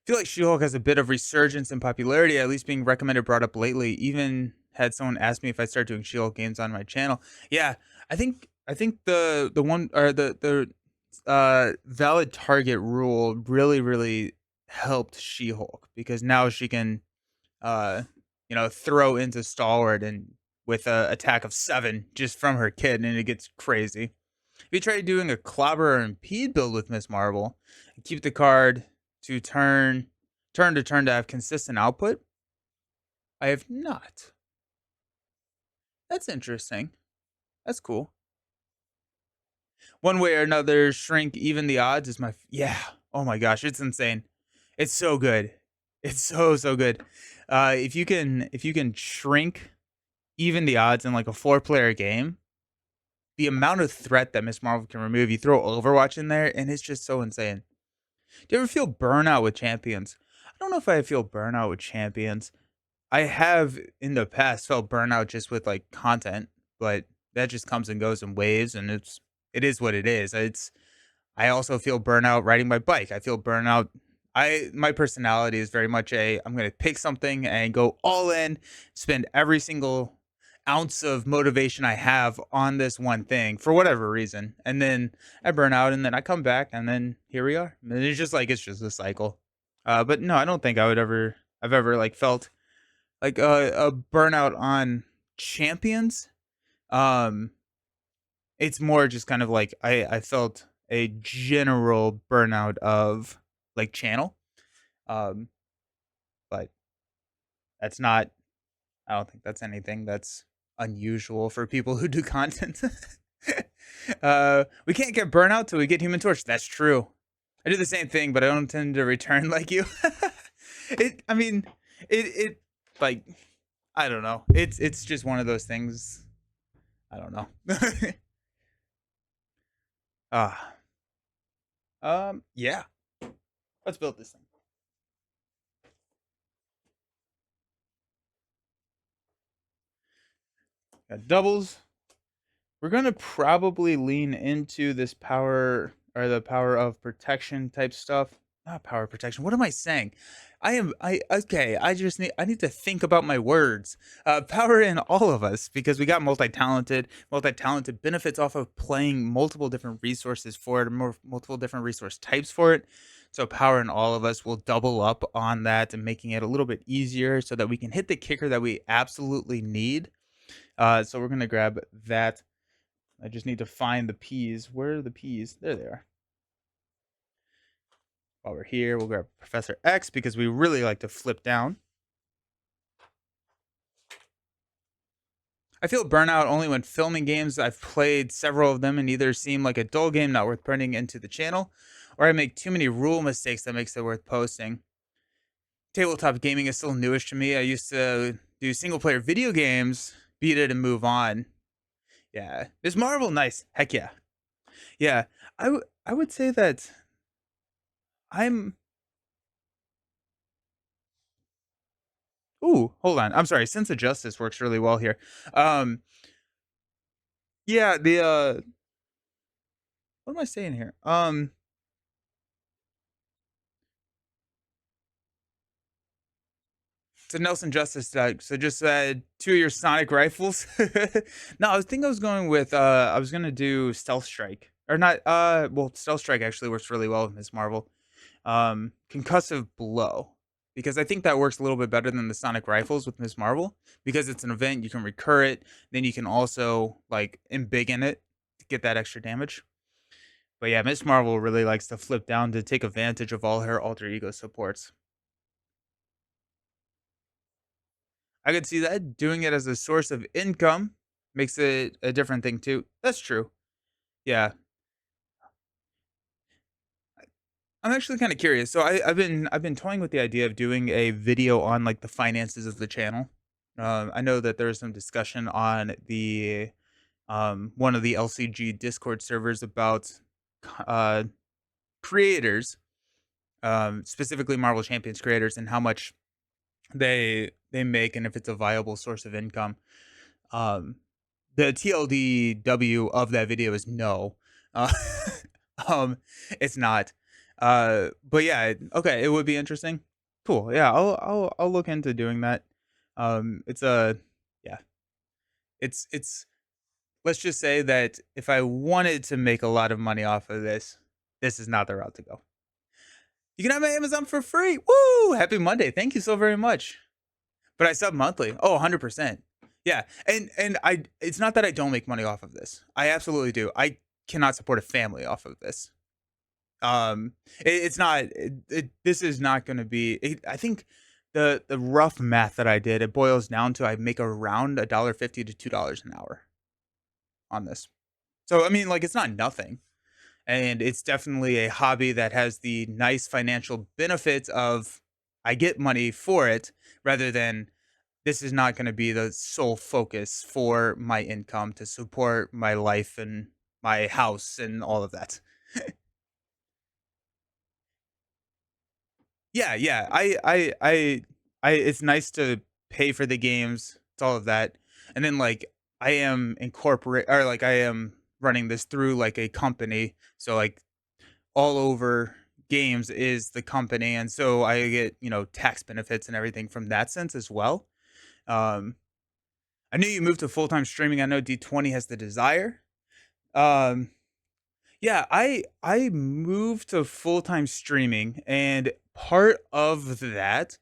feel like She-Hulk has a bit of resurgence in popularity, at least being recommended, brought up lately. Even had someone ask me if I start doing She-Hulk games on my channel. Yeah, I think the one or the valid target rule really helped She-Hulk because now she can uh throw into Stalwart and with a attack of 7 just from her kid, and it gets crazy. If you try doing a clobber or impede build with Miss Marvel, and keep the card to turn to turn to have consistent output, I have not. That's interesting. That's cool. One way or another, shrink even the odds is yeah. Oh my gosh, it's insane. It's so good. It's so good. If you can shrink even the odds in like a 4-player game, the amount of threat that Miss Marvel can remove, you throw Overwatch in there, and it's just so insane. Do you ever feel burnout with champions? I don't know if I feel burnout with champions. I have in the past felt burnout just with like content, but that just comes and goes in waves, and it is what it is. I also feel burnout riding my bike. I feel burnout. My personality is very much I'm going to pick something and go all in, spend every single ounce of motivation I have on this one thing for whatever reason. And then I burn out and then I come back and then here we are. And it's just a cycle. But no, I don't think I've ever like felt like a burnout on champions. Um it's more just kind of like I felt a general burnout of like channel. Um, but that's not I don't think that's anything that's unusual for people who do content. We can't get burnout till we get Human Torch. That's true. I do the same thing, but I don't tend to return like you. I mean, it like I don't know. It's just one of those things. I don't know. Ah, yeah. Let's build this thing. Got doubles. We're gonna probably lean into this power or the power of protection type stuff. Not power of protection. What am I saying? I okay, I need to think about my words. Power in all of us because we got multi-talented. Multi-talented benefits off of playing multiple different resources for it, multiple different resource types for it. So power in all of us will double up on that and making it a little bit easier so that we can hit the kicker that we absolutely need. So we're gonna grab that. I just need to find the peas. Where are the peas? There they are. While we're here, we'll grab Professor X because we really like to flip down. I feel burnout only when filming games. I've played several of them and either seem like a dull game not worth putting into the channel, or I make too many rule mistakes that makes it worth posting. Tabletop gaming is still newish to me. I used to do single player video games, beat it and move on. Yeah. Is Marvel nice? Heck yeah. Yeah. I would say that I'm Ooh, hold on. I'm sorry. Sense of justice works really well here. Um, yeah, what am I saying here? So Nelson Justice, so just 2 of your sonic rifles. No, I was going with I was gonna do Stealth Strike or not. Well, Stealth Strike actually works really well with Miss Marvel. Concussive Blow, because I think that works a little bit better than the sonic rifles with Miss Marvel because it's an event you can recur it. Then you can also like embiggen it to get that extra damage. But yeah, Miss Marvel really likes to flip down to take advantage of all her alter ego supports. I could see that doing it as a source of income makes it a different thing too. That's true. Yeah, I'm actually kind of curious. So I've been toying with the idea of doing a video on like the finances of the channel. I know that there is some discussion on the one of the LCG Discord servers about uh, creators, specifically Marvel Champions creators, and how much they make and if it's a viable source of income. Um, the TLDW of that video is no. Uh, um, it's not. But yeah, okay, it would be interesting. Cool. Yeah, I'll look into doing that. It's a yeah, it's let's just say that if I wanted to make a lot of money off of this, this is not the route to go. You can have my Amazon for free. Woo! Happy Monday. Thank you so very much. But I sub monthly. Oh, 100%. Yeah. And I it's not that I don't make money off of this. I absolutely do. I cannot support a family off of this. It's not this is not going to be I think the rough math that I did, it boils down to I make around $1.50 to $2 an hour on this. So I mean, like, it's not nothing. And it's definitely a hobby that has the nice financial benefits of I get money for it rather than this is not going to be the sole focus for my income to support my life and my house and all of that. Yeah, yeah. I it's nice to pay for the games. It's all of that. And then like I am incorporate or like I am running this through like a company. So like all over games is the company, and so I get, tax benefits and everything from that sense as well. Um, I knew you moved to full-time streaming. I know D20 has the desire. Um, yeah, I moved to full-time streaming, and part of that,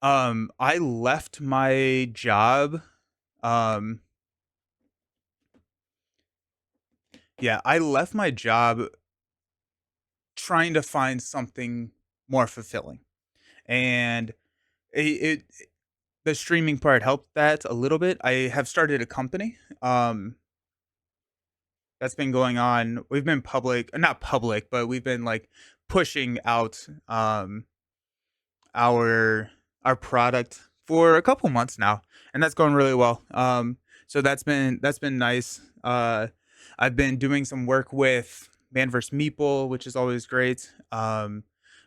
I left my job. Um, yeah, I left my job trying to find something more fulfilling. And it the streaming part helped that a little bit. I have started a company, that's been going on. We've been public, not public, but we've been, like, pushing out, our our product for a couple months now, and that's going really well. So that's been nice. I've been doing some work with Man vs. Meeple, which is always great. Been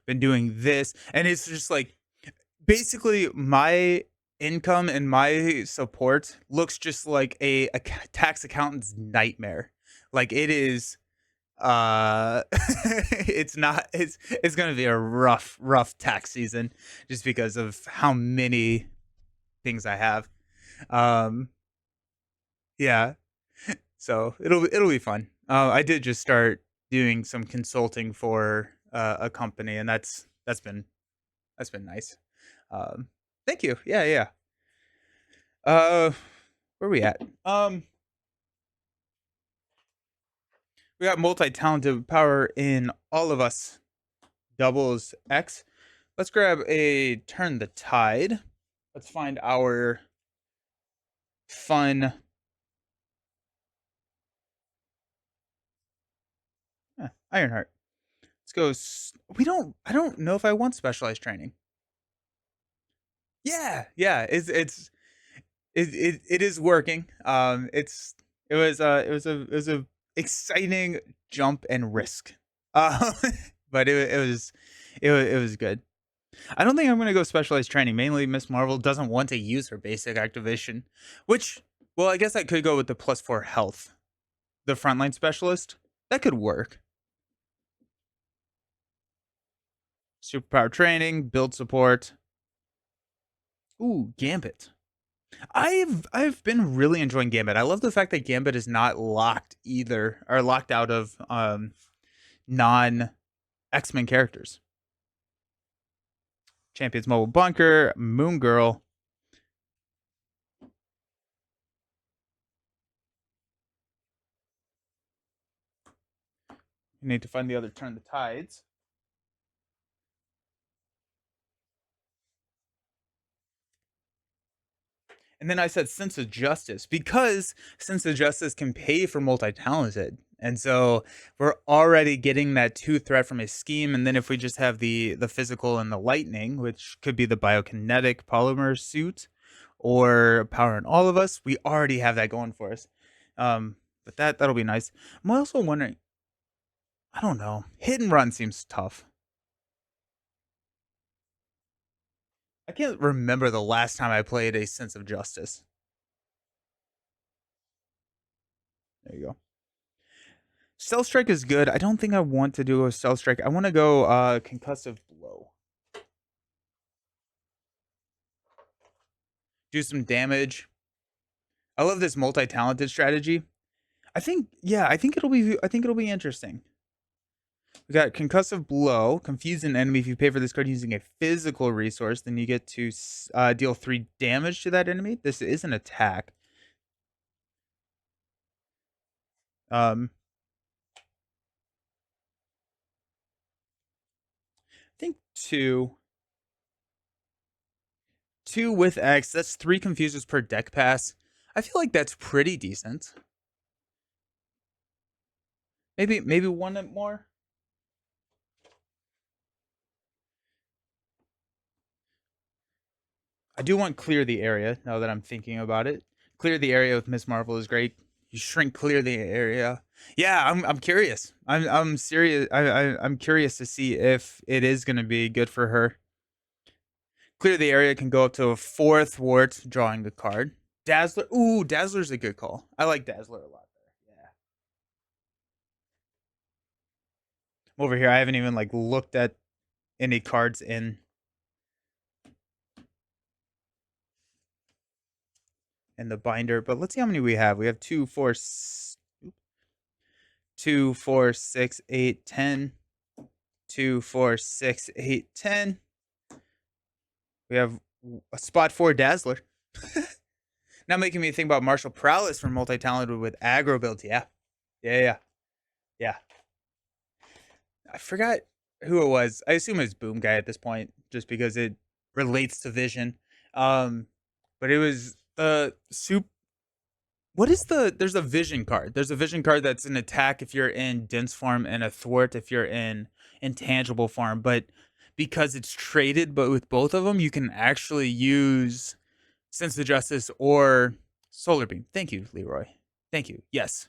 doing this, and it's just, like, basically my income and my support looks just like a tax accountant's nightmare. Like it is it's not it's going to be a rough tax season just because of how many things I have. Um yeah. So it'll be fun. I did just start doing some consulting for a company, and that's been nice. Um, Thank you. Yeah, yeah. Uh, where we at? We got multi-talented power in all of us. Doubles X. Let's grab a turn the tide. Let's find our fun. Ironheart. Let's go. We don't. I don't know if I want specialized training. Yeah, yeah. It is working. It was a exciting jump and risk. Uh, but it was good. I don't think I'm gonna go specialized training. Mainly, Miss Marvel doesn't want to use her basic activation, which, well, I guess I could go with the +4 health, the frontline specialist. That could work. Superpower training, build support. Ooh, Gambit. I've been really enjoying Gambit. I love the fact that Gambit is not locked either, or locked out of non X-Men characters. Champions Mobile Bunker, Moon Girl. You need to find the other turn the tides. And then I said sense of justice because sense of justice can pay for multi-talented. And so we're already getting that two threat from his scheme. And then if we just have the physical and the lightning, which could be the biokinetic polymer suit or power in all of us, we already have that going for us. But that'll be nice. I'm also wondering, I don't know. Hit and run seems tough. I can't remember the last time I played a sense of justice. There you go. Stealth Strike is good. I don't think I want to do a Stealth Strike. I want to go Concussive Blow. Do some damage. I love this multi-talented strategy. I think it'll be interesting. We got Concussive Blow. Confuse an enemy if you pay for this card using a physical resource. Then you get to deal 3 damage to that enemy. This is an attack. I think 2. 2 with X. That's 3 confuses per deck pass. I feel like that's pretty decent. Maybe one more. I do want Clear the Area now that I'm thinking about it. Clear the Area with Miss Marvel is great. You shrink clear the area. Yeah, I'm curious. I'm serious. I'm curious to see if it is going to be good for her. Clear the area can go up to a 4 thwart, drawing the card. Dazzler. Ooh, Dazzler's a good call. I like Dazzler a lot there. Yeah. Over here, I haven't even like looked at any cards in the binder, but let's see how many we have. We have 2, 4, 2, 4, 6, 8, 10. 2, 4, 6, 8, 10. We have a spot for Dazzler. Now making me think about Martial Prowess for multi-talented with aggro builds. Yeah. Yeah. I forgot who it was. I assume it's Boom Guy at this point, just because it relates to Vision. But it was the soup. What is there's a Vision card. There's a Vision card that's an attack if you're in dense form and a thwart if you're in intangible form. But because it's traded, but with both of them, you can actually use Sense of Justice or Solar Beam. Thank you, Leroy. Thank you. Yes.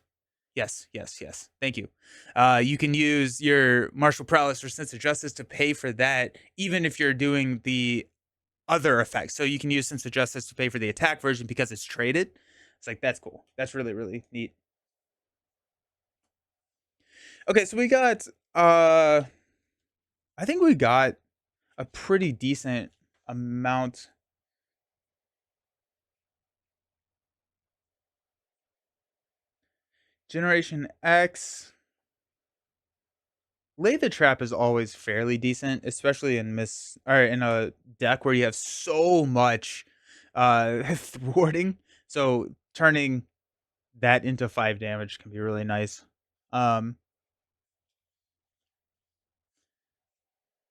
Thank you. You can use your Martial Prowess or Sense of Justice to pay for that, even if you're doing the other effects. So you can use Sense of Justice to pay for the attack version because it's traded. It's like, that's cool. That's really, really neat. Okay, so we got, I think we got a pretty decent amount. Generation X. Lay the Trap is always fairly decent, especially in in a deck where you have so much thwarting. So turning that into 5 damage can be really nice.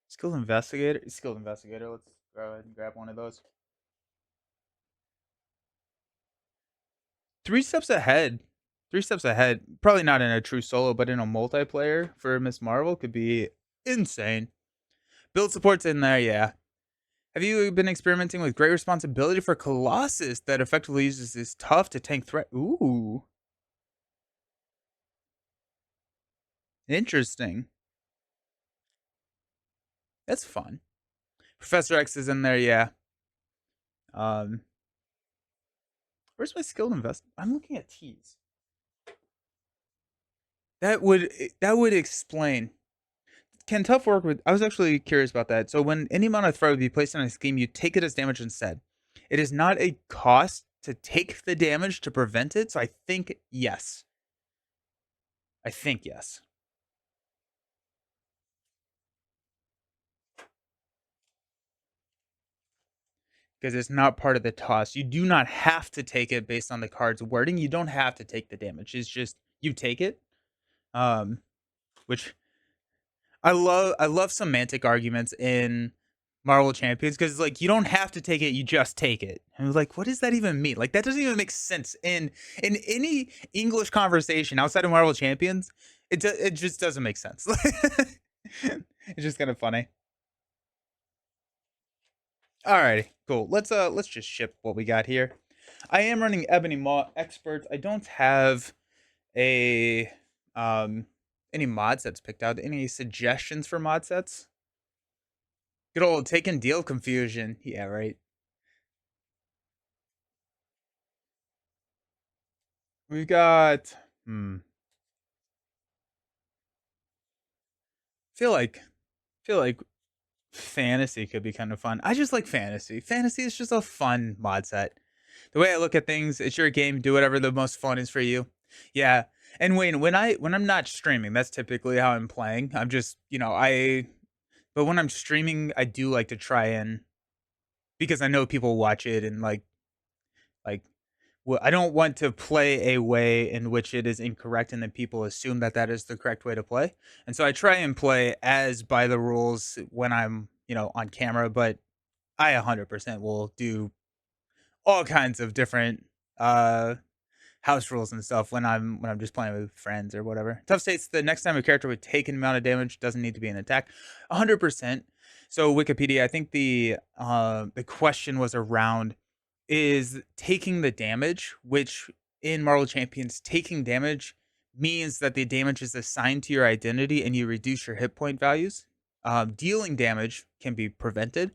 Skilled Investigator. Let's go ahead and grab one of those. 3 steps ahead. 3 steps ahead. Probably not in a true solo, but in a multiplayer for Miss Marvel could be insane. Build support's in there, yeah. Have you been experimenting with Great Responsibility for Colossus that effectively uses this tough to tank threat? Ooh. Interesting. That's fun. Professor X is in there, yeah. Where's my skilled invest? I'm looking at T's. That would explain. Can tough work with? I was actually curious about that. So when any amount of threat would be placed on a scheme, you take it as damage instead. It is not a cost to take the damage to prevent it. So I think yes. Because it's not part of the toss. You do not have to take it based on the card's wording. You don't have to take the damage. It's just you take it. Which I love semantic arguments in Marvel Champions because it's like you don't have to take it, you just take it. And I was like, what does that even mean? Like that doesn't even make sense in any English conversation outside of Marvel Champions. It just doesn't make sense. It's just kind of funny. Alrighty, cool. Let's just ship what we got here. I am running Ebony Maw Experts. I don't have a any mod sets picked out. Any suggestions for mod sets? Good old take and deal confusion. Yeah, right. We've got Feel like feel like fantasy could be kind of fun. I just like fantasy. Fantasy is just a fun mod set. The way I look at things, it's your game. Do whatever the most fun is for you. Yeah. And Wayne, when I'm not streaming, that's typically how I'm playing. I'm just, but when I'm streaming, I do like to try and because I know people watch it and like well, I don't want to play a way in which it is incorrect and then people assume that that is the correct way to play. And so I try and play as by the rules when I'm, on camera, but I 100% will do all kinds of different uh house rules and stuff when I'm just playing with friends or whatever. Tough states the next time a character would take an amount of damage doesn't need to be an attack. 100%. So Wikipedia, I think the question was around is taking the damage, which in Marvel Champions, taking damage means that the damage is assigned to your identity and you reduce your hit point values. Dealing damage can be prevented,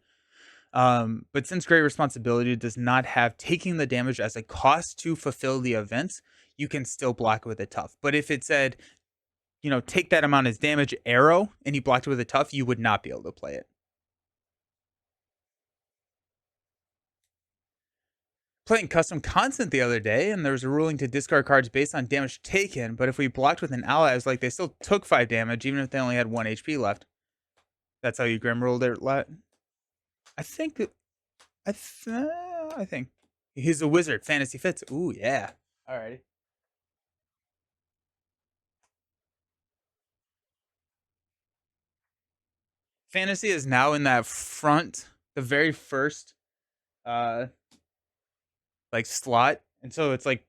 but since Great Responsibility does not have taking the damage as a cost to fulfill the events, you can still block it with a tough. But if it said, take that amount as damage arrow and you blocked it with a tough, you would not be able to play it. Playing custom content the other day, and there was a ruling to discard cards based on damage taken, but if we blocked with an ally, it was like they still took 5 damage, even if they only had 1 HP left. That's how you Grim ruled it. I think I think he's a wizard. Fantasy fits. Ooh, yeah. Alrighty. Fantasy is now in that front, the very first, uh, like slot, and so it's like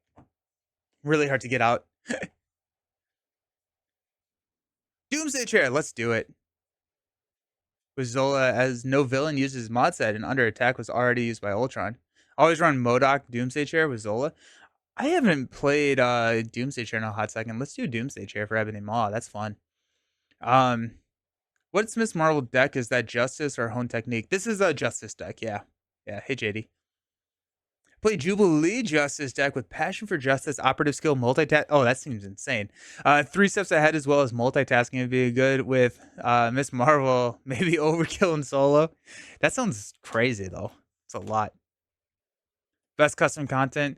really hard to get out. Doomsday Chair. Let's do it. With Zola as no villain uses mod set and under attack was already used by Ultron. Always run Modoc Doomsday Chair with Zola. I haven't played Doomsday Chair in a hot second. Let's do Doomsday Chair for Ebony Maw. That's fun. Um, what's Miss Marvel deck? Is that Justice or Hone Technique? This is a Justice deck. Yeah, yeah. Hey JD. Play Jubilee Justice deck with Passion for Justice, Operative Skill, Multitask. Oh, that seems insane. 3 steps ahead as well as multitasking would be good with Miss Marvel. Maybe Overkill and Solo. That sounds crazy though. It's a lot. Best custom content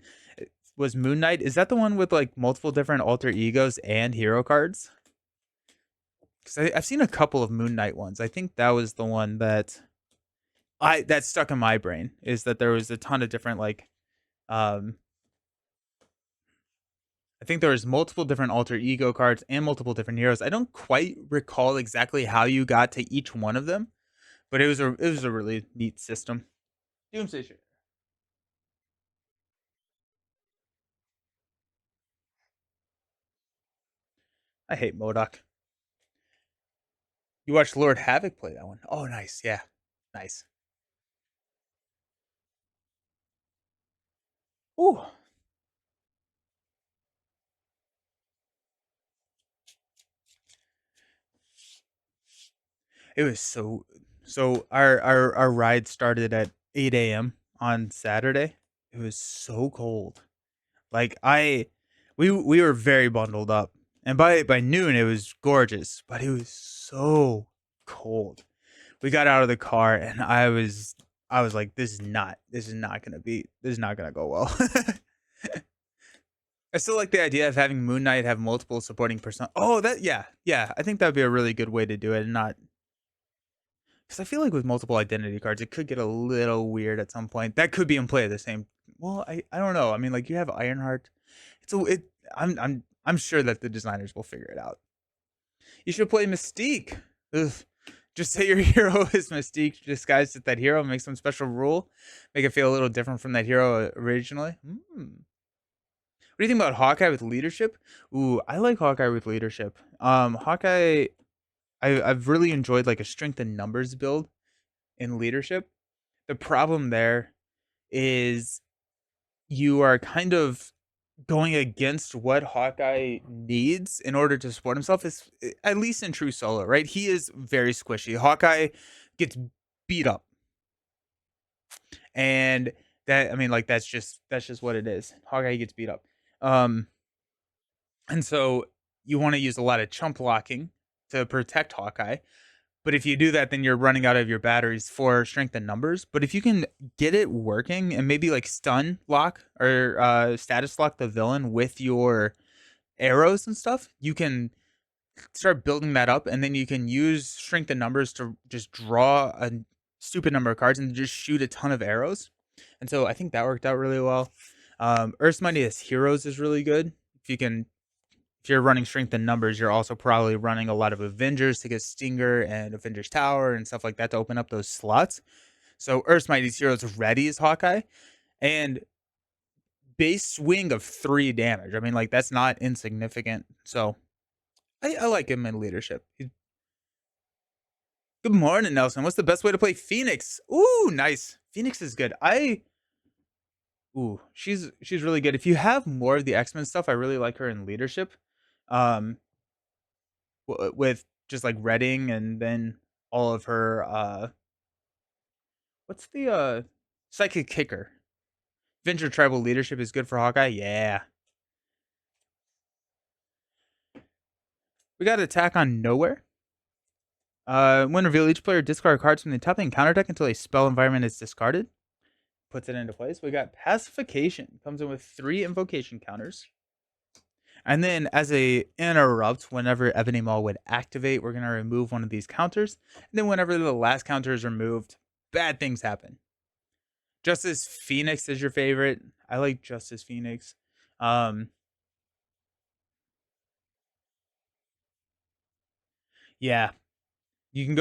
was Moon Knight. Is that the one with like multiple different alter egos and hero cards? Because I've seen a couple of Moon Knight ones. I think that was the one that stuck in my brain. Is that there was a ton of different like, I think there was multiple different alter ego cards and multiple different heroes. I don't quite recall exactly how you got to each one of them, but it was a really neat system. Doomsday Share. I hate Modoc. You watched Lord Havoc play that one. Oh, nice. Yeah, nice. Ooh, it was so. Our ride started at 8 a.m. on Saturday. It was so cold. Like we were very bundled up, and by noon it was gorgeous, but it was so cold. We got out of the car, and I was like, this is not gonna go well. I still like the idea of having Moon Knight have multiple supporting person. Oh, that yeah. I think that'd be a really good way to do it, and not because I feel like with multiple identity cards, it could get a little weird at some point. That could be in play at the same. Well, I don't know. I mean, like you have Ironheart. It's a it. I'm sure that the designers will figure it out. You should play Mystique. Ugh. Just say your hero is Mystique disguised as that hero. Make some special rule. Make it feel a little different from that hero originally. What do you think about Hawkeye with leadership? Ooh, I like Hawkeye with leadership. Hawkeye, I've really enjoyed like a strength and numbers build in leadership. The problem there is you are kind of going against what Hawkeye needs in order to support himself. Is at least in True Solo, right? He is very squishy. Hawkeye gets beat up, and that I mean, like that's just what it is. Hawkeye gets beat up, um, and so you want to use a lot of chump blocking to protect Hawkeye. But if you do that, then you're running out of your batteries for strength and numbers. But if you can get it working and maybe like stun lock or status lock the villain with your arrows and stuff, you can start building that up, and then you can use strength and numbers to just draw a stupid number of cards and just shoot a ton of arrows. And so I think that worked out really well. Earth's Mightiest Heroes is really good. If you're running strength and numbers, you're also probably running a lot of Avengers to get Stinger and Avengers Tower and stuff like that to open up those slots. So Earth's Mightiest Heroes ready is Hawkeye, and base swing of 3 damage. I mean, like, that's not insignificant. So I like him in leadership. Good morning, Nelson. What's the best way to play Phoenix? Ooh, nice. Phoenix is good. She's really good. If you have more of the X-Men stuff, I really like her in leadership. With just like Redding and then all of her what's the Psychic Kicker. Venture Tribal Leadership is good for Hawkeye. Yeah. We got Attack on Nowhere. When revealed, each player discard cards from the top and counter deck until a spell environment is discarded. Puts it into place. We got Pacification. Comes in with 3 invocation counters. And then as a interrupt, whenever Ebony Maw would activate, we're going to remove one of these counters. And then whenever the last counter is removed, bad things happen. Justice Phoenix is your favorite. I like Justice Phoenix. Yeah. You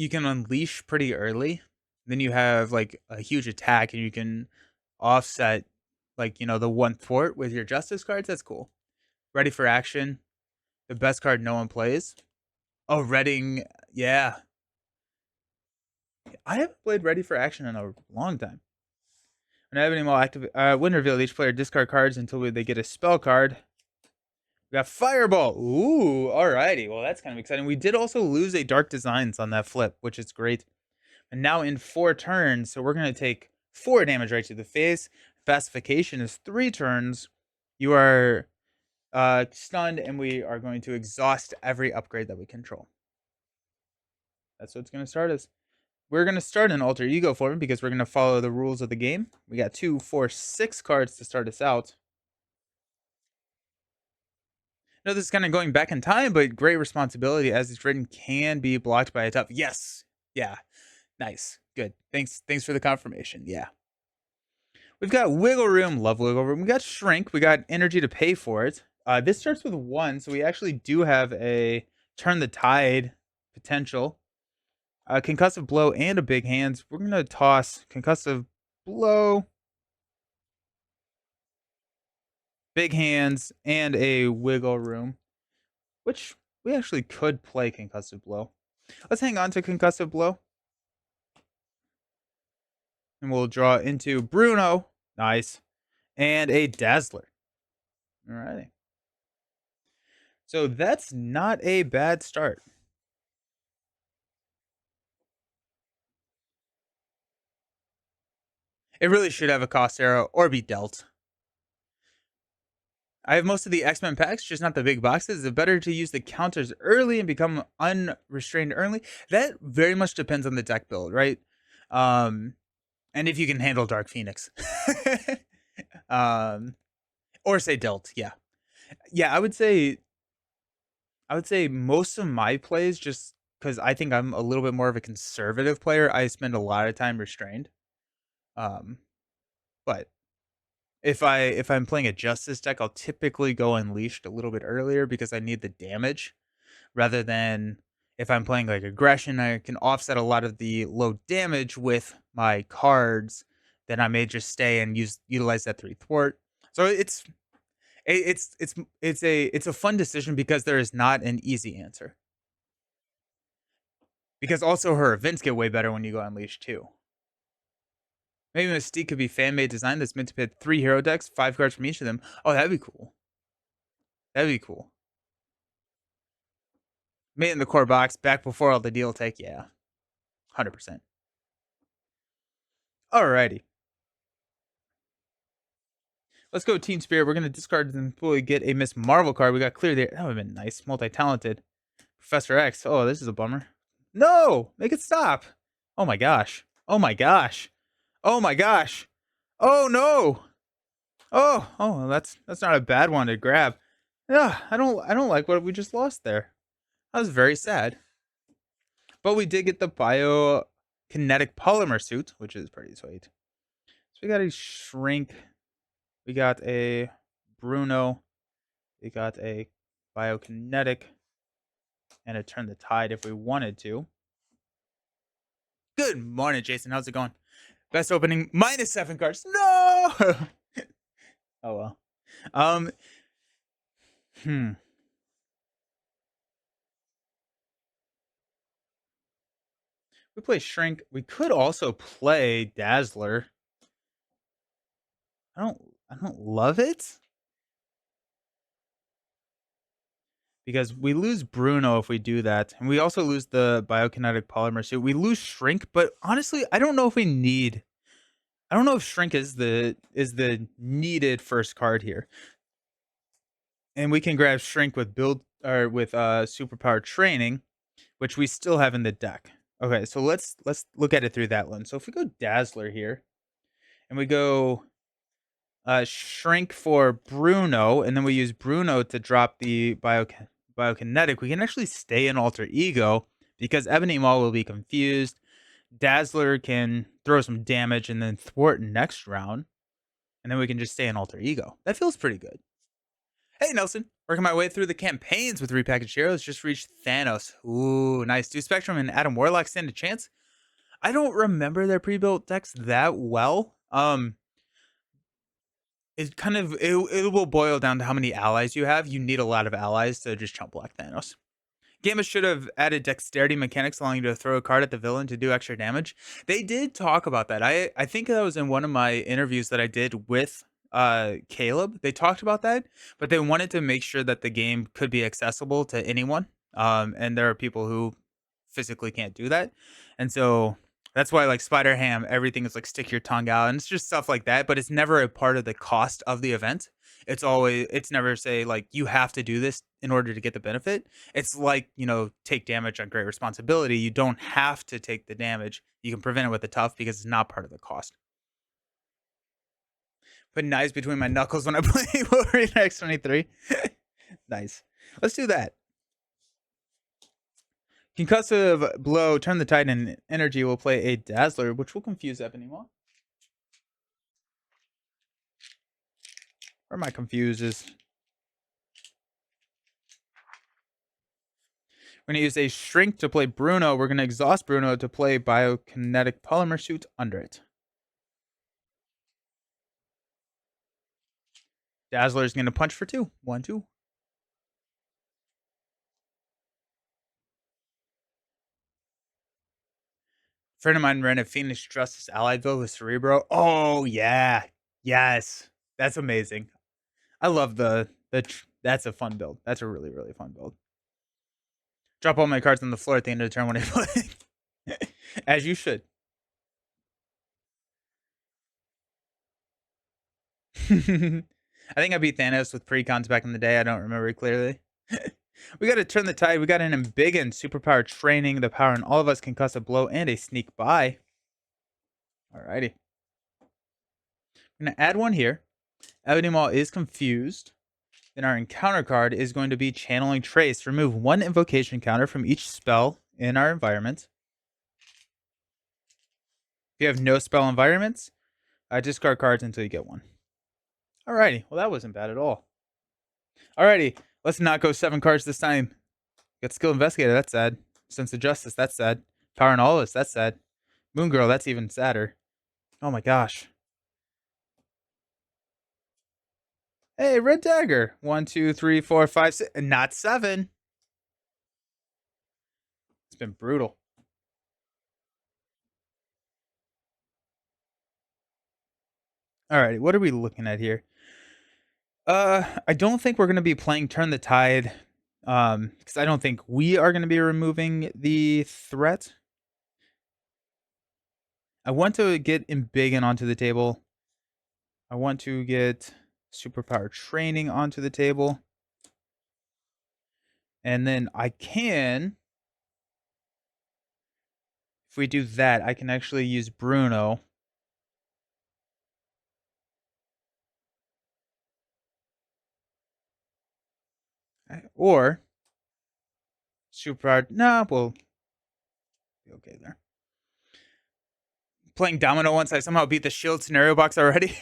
can unleash pretty early. Then you have like a huge attack and you can offset like, the 1 thwart with your Justice cards. That's cool. Ready for Action. The best card no one plays. Oh, Redding. Yeah. I haven't played Ready for Action in a long time. When Ebony Maw activate, when revealed, each player discard cards until they get a spell card. We got Fireball. Ooh, alrighty. Well, that's kind of exciting. We did also lose a Dark Designs on that flip, which is great. And now in 4 turns, so we're going to take 4 damage right to the face. Pacification is 3 turns. You are stunned, and we are going to exhaust every upgrade that we control. That's what it's going to start as. We're going to start an alter ego for him because we're going to follow the rules of the game. We got 2, 4, 6 cards to start us out. I know this is kind of going back in time, but great responsibility as it's written can be blocked by a tough. Yes. Yeah. Nice. Good. Thanks for the confirmation. Yeah. We've got Wiggle Room. Love Wiggle Room. We got Shrink. We got Energy to pay for it. This starts with 1, so we actually do have a Turn the Tide potential. Concussive Blow and a Big Hands. We're going to toss Concussive Blow, Big Hands, and a Wiggle Room, which we actually could play Concussive Blow. Let's hang on to Concussive Blow. And we'll draw into Bruno. Nice. And a Dazzler. Alrighty. So that's not a bad start. It really should have a cost arrow or be dealt. I have most of the X-Men packs, just not the big boxes. It's better to use the counters early and become unrestrained early. That very much depends on the deck build, right? And if you can handle Dark Phoenix. Or say dealt, yeah. Yeah, I would say most of my plays, just because I think I'm a little bit more of a conservative player, I spend a lot of time restrained. But if I'm playing a Justice deck, I'll typically go Unleashed a little bit earlier because I need the damage, rather than if I'm playing like Aggression, I can offset a lot of the low damage with my cards. Then I may just stay and utilize that 3 thwart. So it's a fun decision because there is not an easy answer. Because also her events get way better when you go Unleashed too. Maybe Mystique could be fan-made design that's meant to pit 3 hero decks, 5 cards from each of them. Oh, that'd be cool. That'd be cool. Made in the core box, back before all the deal take, yeah. 100%. Alrighty. Let's go Team Spirit. We're going to discard and fully get a Miss Marvel card. We got clear there. That would have been nice. Multi-talented. Professor X. Oh, this is a bummer. No! Make it stop! Oh my gosh. Oh my gosh. Oh my gosh. Oh no! Oh, that's not a bad one to grab. Yeah, I don't like what we just lost there. That was very sad. But we did get the biokinetic polymer suit, which is pretty sweet. So we got a shrink. We got a Bruno. We got a biokinetic and a turn the tide if we wanted to. Good morning, Jason. How's it going? Best opening -7 cards. No. Oh well. Um. Hmm. We play Shrink. We could also play Dazzler. I don't love it because we lose Bruno if we do that, and we also lose the biokinetic polymer suit. We lose Shrink, but honestly, I don't know if we need. I don't know if Shrink is the needed first card here, and we can grab Shrink with build or with superpower training, which we still have in the deck. Okay, so let's look at it through that lens. So if we go Dazzler here, and we go Shrink for Bruno, and then we use Bruno to drop the biokinetic, we can actually stay in Alter Ego because Ebony Maw will be confused. Dazzler can throw some damage and then thwart next round, and then we can just stay in Alter Ego. That feels pretty good. Hey, Nelson. Working my way through the campaigns with repackaged heroes. Just reached Thanos. Ooh, nice. Do Spectrum and Adam Warlock stand a chance? I don't remember their pre-built decks that well. It kind of it will boil down to how many allies you have. You need a lot of allies to just chump block Thanos. Gamma should have added dexterity mechanics, allowing you to throw a card at the villain to do extra damage. They did talk about that. I think that was in one of my interviews that I did with Caleb. They talked about that, but they wanted to make sure that the game could be accessible to anyone. And there are people who physically can't do that, and so that's why like Spider Ham, everything is like stick your tongue out, and it's just stuff like that. But it's never a part of the cost of the event. It's never say like you have to do this in order to get the benefit. It's like, take damage on great responsibility. You don't have to take the damage. You can prevent it with the tough because it's not part of the cost. Put knives between my knuckles when I play Wolverine X23. Nice. Let's do that. Concussive blow, turn the tide, and energy will play a Dazzler, which will confuse Ebony Maw. Where my confuse is. We're going to use a Shrink to play Bruno. We're going to exhaust Bruno to play Biokinetic Polymer Suit under it. Dazzler is going to punch for 2. 1, 2. Friend of mine ran a Phoenix Justice Allied build with Cerebro. Oh, yeah. Yes. That's amazing. I love that's a fun build. That's a really, really fun build. Drop all my cards on the floor at the end of the turn when I play. As you should. I think I beat Thanos with precons back in the day. I don't remember clearly. We got to turn the tide. We got an Embiggen superpower training. The power in all of us can cause a blow and a sneak by. Alrighty. I'm going to add one here. Ebony Maw is confused. Then our encounter card is going to be Channeling Trace. Remove 1 invocation counter from each spell in our environment. If you have no spell environments, discard cards until you get one. Alrighty. Well, that wasn't bad at all. Alrighty. Let's not go 7 cards this time. Got Skill Investigator. That's sad. Sense of Justice. That's sad. Power and All This. That's sad. Moon Girl. That's even sadder. Oh my gosh. Hey, Red Dagger. 1, 2, 3, 4, 5, 6. Not 7. It's been brutal. Alrighty. What are we looking at here? I don't think we're going to be playing Turn the Tide, because I don't think we are going to be removing the threat. I want to get Embiggen onto the table. I want to get Superpower Training onto the table. And then I can, if we do that, I can actually use Bruno. Or superpowered. Nah, we'll be okay there. Playing Domino once I somehow beat the shield scenario box already.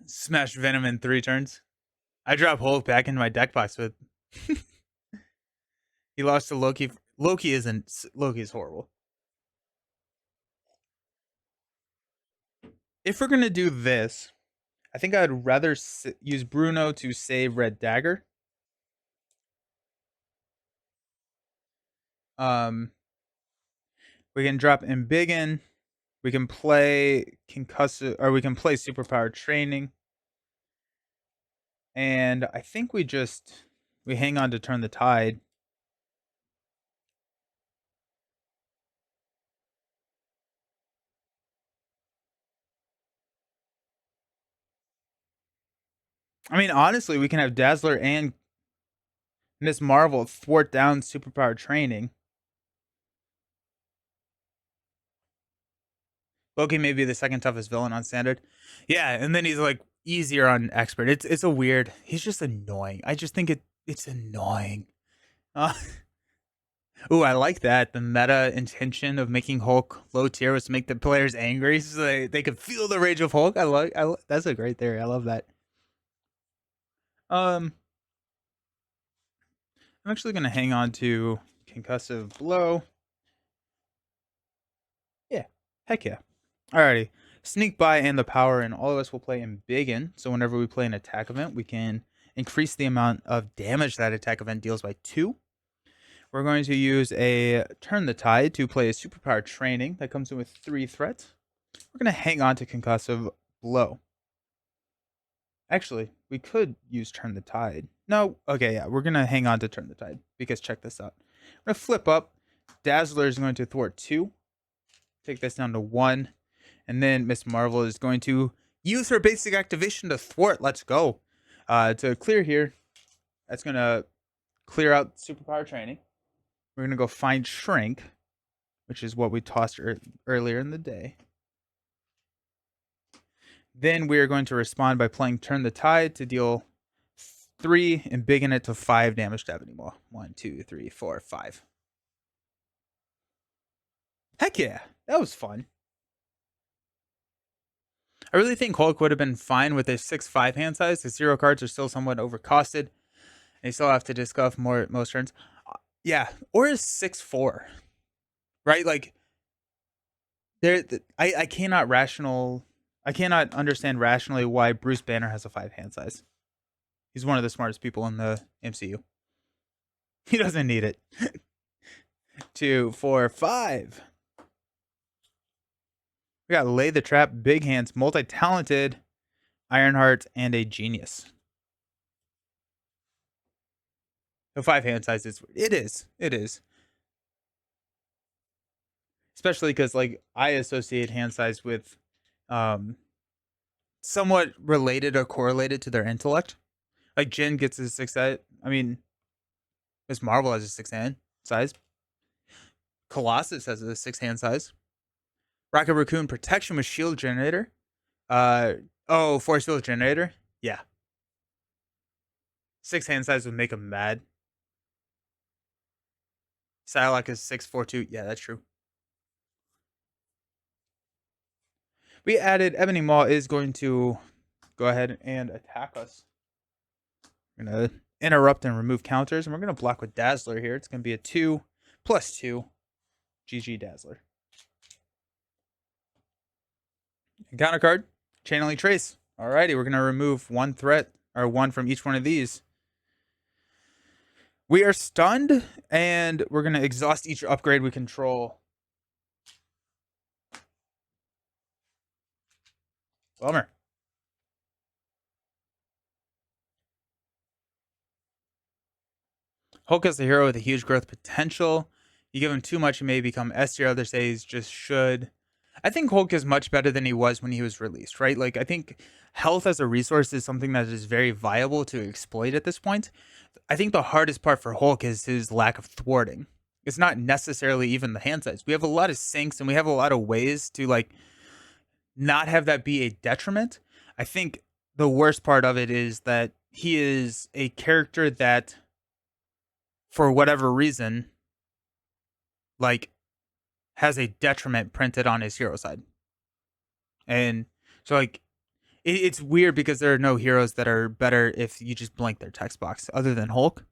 Smash Venom in 3 turns. I drop Hulk back into my deck box with. He lost to Loki. Loki isn't. Loki is horrible. If we're gonna do this, I think I'd rather use Bruno to save Red Dagger. Um, we can drop Embiggen. We can play concussive, or we can play superpowered training. And I think we hang on to turn the tide. I mean, honestly, we can have Dazzler and Miss Marvel thwart down superpowered training. Loki may be the second toughest villain on standard. Yeah, and then he's like easier on expert. It's a weird. He's just annoying. I just think it's annoying. Uh, ooh, I like that. The meta intention of making Hulk low tier was to make the players angry, so they could feel the rage of Hulk. That's a great theory. I love that. Um, I'm actually gonna hang on to concussive blow. Yeah, heck yeah. Alrighty. Sneak by and the power, and all of us will play Embiggen. So whenever we play an attack event, we can increase the amount of damage that attack event deals by 2. We're going to use a Turn the Tide to play a superpower training that comes in with 3 threats. We're going to hang on to Concussive Blow. Actually, we could use Turn the Tide. No, okay, yeah, we're going to hang on to Turn the Tide because check this out. We're going to flip up. Dazzler is going to thwart 2. Take this down to 1. And then Miss Marvel is going to use her basic activation to thwart. Let's go. To clear here, that's going to clear out superpower training. We're going to go find Shrink, which is what we tossed earlier in the day. Then we are going to respond by playing Turn the Tide to deal 3 and Embiggen it to 5 damage to Ebony Maw. 1, 2, 3, 4, 5. Heck yeah, that was fun. I really think Hulk would have been fine with a 6-5 hand size. His 0 cards are still somewhat overcosted. And you still have to discuss more most turns. Yeah, or is 6-4. Right? Like I cannot understand rationally why Bruce Banner has a 5 hand size. He's one of the smartest people in the MCU. He doesn't need it. 2, 4, 5. We got Lay the Trap, Big Hands, Multi-Talented, Ironheart, and a Genius. The 5 hand size is it is. It is. Especially because like I associate hand size with somewhat related or correlated to their intellect. Like Jin gets a 6 I mean Miss Marvel has a 6 hand size. Colossus has a 6 hand size. Rocket Raccoon protection with shield generator. Force field generator. Yeah. 6 hand size would make him mad. Psylocke is 642. Yeah, that's true. We added Ebony Maw is going to go ahead and attack us. We're going to interrupt and remove counters, and we're going to block with Dazzler here. It's going to be a 2+2. GG Dazzler. Counter card, Channeling Trace. Alrighty, we're going to remove 1 threat, or 1 from each one of these. We are stunned, and we're going to exhaust each upgrade we control. Bummer. Hulk is the hero with a huge growth potential. You give him too much, he may become S tier. Others say he just should. I think Hulk is much better than he was when he was released, right? Like I think health as a resource is something that is very viable to exploit at this point. I think the hardest part for Hulk is his lack of thwarting. It's not necessarily even the hand size. We have a lot of sinks and we have a lot of ways to like not have that be a detriment. I think the worst part of it is that he is a character that, for whatever reason, like has a detriment printed on his hero side. And so like it's weird because there are no heroes that are better if you just blank their text box other than Hulk.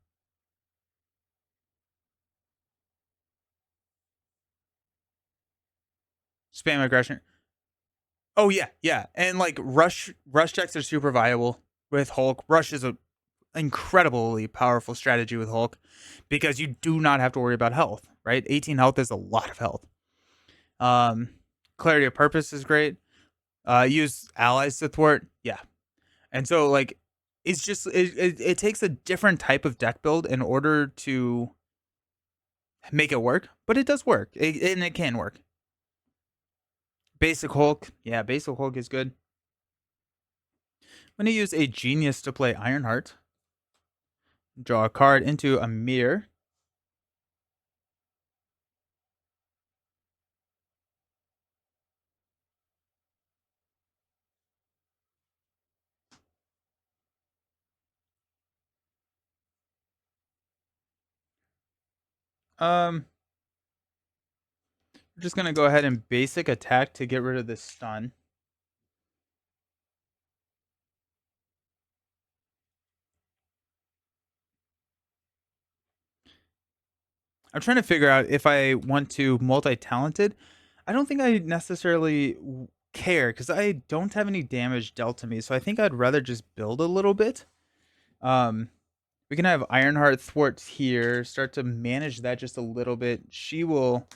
Spam aggression. Oh yeah, yeah. And like rush checks are super viable with Hulk. Rush is a incredibly powerful strategy with Hulk because you do not have to worry about health, right? 18 health is a lot of health. Um Clarity of purpose is great. Use allies to thwart. Yeah. And so like it's just it takes a different type of deck build in order to make it work, but it does work. And it can work. Basic Hulk. Yeah, basic Hulk is good. I'm going to use a genius to play Ironheart. Draw a card into a mirror. We're just going to go ahead and basic attack to get rid of this stun. I'm trying to figure out if I want to multi-talented. I don't think I necessarily care because I don't have any damage dealt to me. So I think I'd rather just build a little bit. We can have Ironheart thwarts here. Start to manage that just a little bit. She will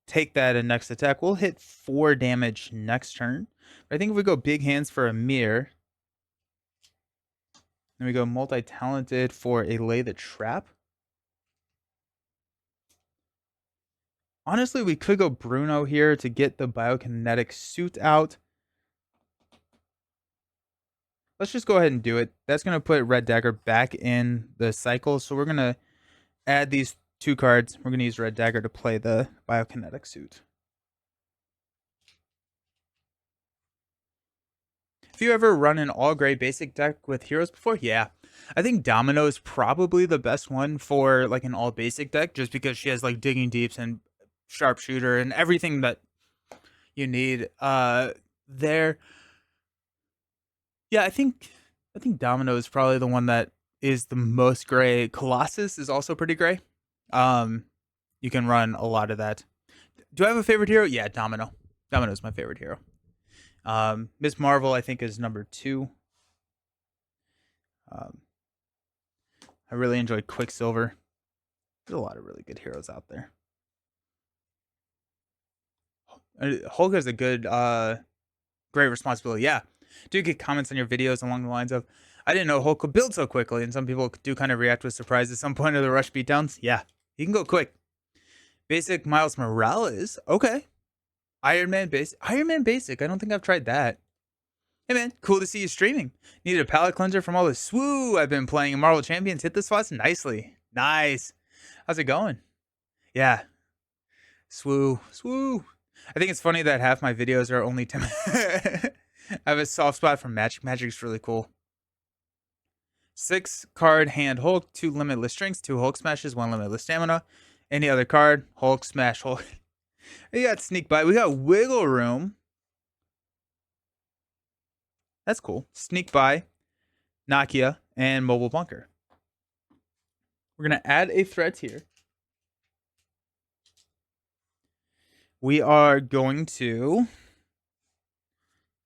take that in next attack. We'll hit 4 damage next turn. But I think if we go big hands for a mirror, then we go multi-talented for a lay the trap. Honestly, we could go Bruno here to get the biokinetic suit out. Let's just go ahead and do it. That's going to put Red Dagger back in the cycle. So we're going to add these 2 cards. We're going to use Red Dagger to play the biokinetic suit. Have you ever run an all gray basic deck with heroes before? Yeah. I think Domino is probably the best one for like an all basic deck just because she has like digging deeps and sharpshooter and everything that you need there. Yeah, I think Domino is probably the one that is the most gray. Colossus is also pretty gray. You can run a lot of that. Do I have a favorite hero? Yeah, Domino. Domino is my favorite hero. Miss Marvel, I think, is number 2. I really enjoyed Quicksilver. There's a lot of really good heroes out there. Hulk has a good, great responsibility. Yeah. Do get comments on your videos along the lines of, I didn't know Hulk could build so quickly. And some people do kind of react with surprise at some point of the rush beatdowns. Yeah. He can go quick. Basic Miles Morales. Okay. Iron Man Basic. Iron Man Basic. I don't think I've tried that. Hey man, cool to see you streaming. Needed a palate cleanser from all the swoo I've been playing in Marvel Champions. Hit the spots nicely. Nice. How's it going? Yeah. Swoo. Swoo. I think it's funny that half my videos are only 10 I have a soft spot for Magic. Magic's really cool. 6 card hand Hulk, 2 limitless strengths, 2 Hulk smashes, 1 limitless stamina. Any other card, Hulk smash Hulk. We got sneak by. We got wiggle room. That's cool. Sneak by, Nakia, and mobile bunker. We're gonna add a threat here. We are going to.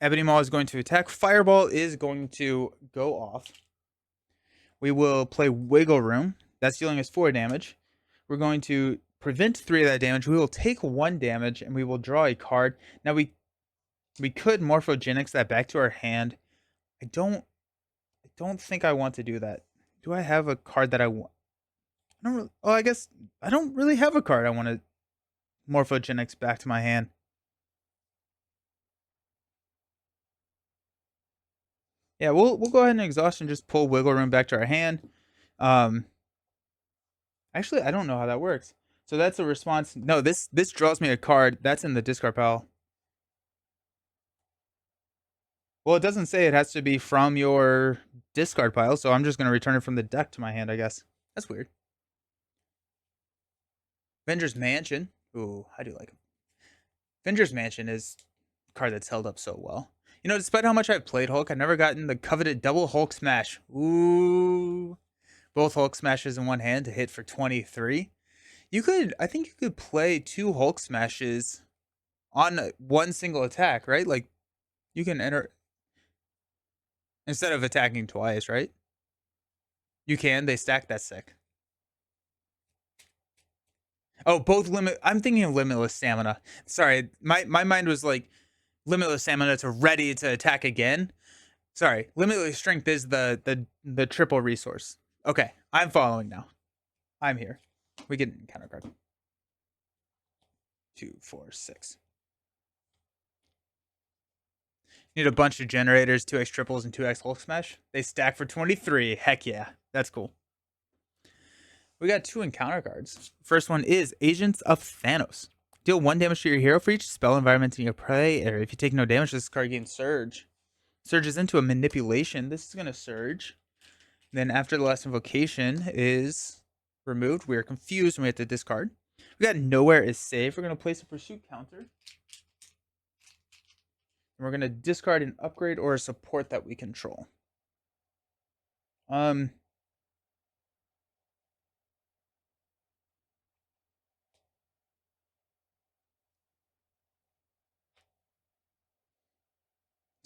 Ebony Maw is going to attack. Fireball is going to go off. We will play Wiggle Room. That's dealing us 4 damage. We're going to prevent 3 of that damage. We will take 1 damage and we will draw a card. Now we could Morphogenics that back to our hand. I don't think I want to do that. Do I have a card that I want? I don't really, oh, I guess I don't really have a card I want to Morphogenics back to my hand. Yeah, we'll go ahead and exhaust and just pull wiggle room back to our hand. Um, actually, I don't know how that works. So that's a response. No, this draws me a card. That's in the discard pile. Well, it doesn't say it has to be from your discard pile, so I'm just going to return it from the deck to my hand, I guess. That's weird. Venger's Mansion. Ooh, I do like him. Venger's Mansion is a card that's held up so well. You know, despite how much I've played Hulk, I've never gotten the coveted double Hulk smash. Ooh. Both Hulk smashes in one hand to hit for 23. I think you could play 2 Hulk smashes on one single attack, right? Like, you can enter, instead of attacking twice, right? You can, they stack, that's sick. Oh, both limit. I'm thinking of limitless stamina. Sorry, my mind was like limitless stamina to ready to attack again. Sorry, limitless strength is the triple resource. Okay, I'm following now. I'm here. We get encounter card. 2, 4, 6. Need a bunch of generators, 2x triples, and 2x Hulk smash. They stack for 23. Heck yeah, that's cool. We got 2 encounter cards. First one is Agents of Thanos. Deal 1 damage to your hero for each spell environment in your play area. If you take no damage, this card gains Surge. Surges into a manipulation. This is going to Surge. Then after the last invocation is removed, we are confused and we have to discard. We got Nowhere is safe. We're going to place a pursuit counter. And we're going to discard an upgrade or a support that we control. Let's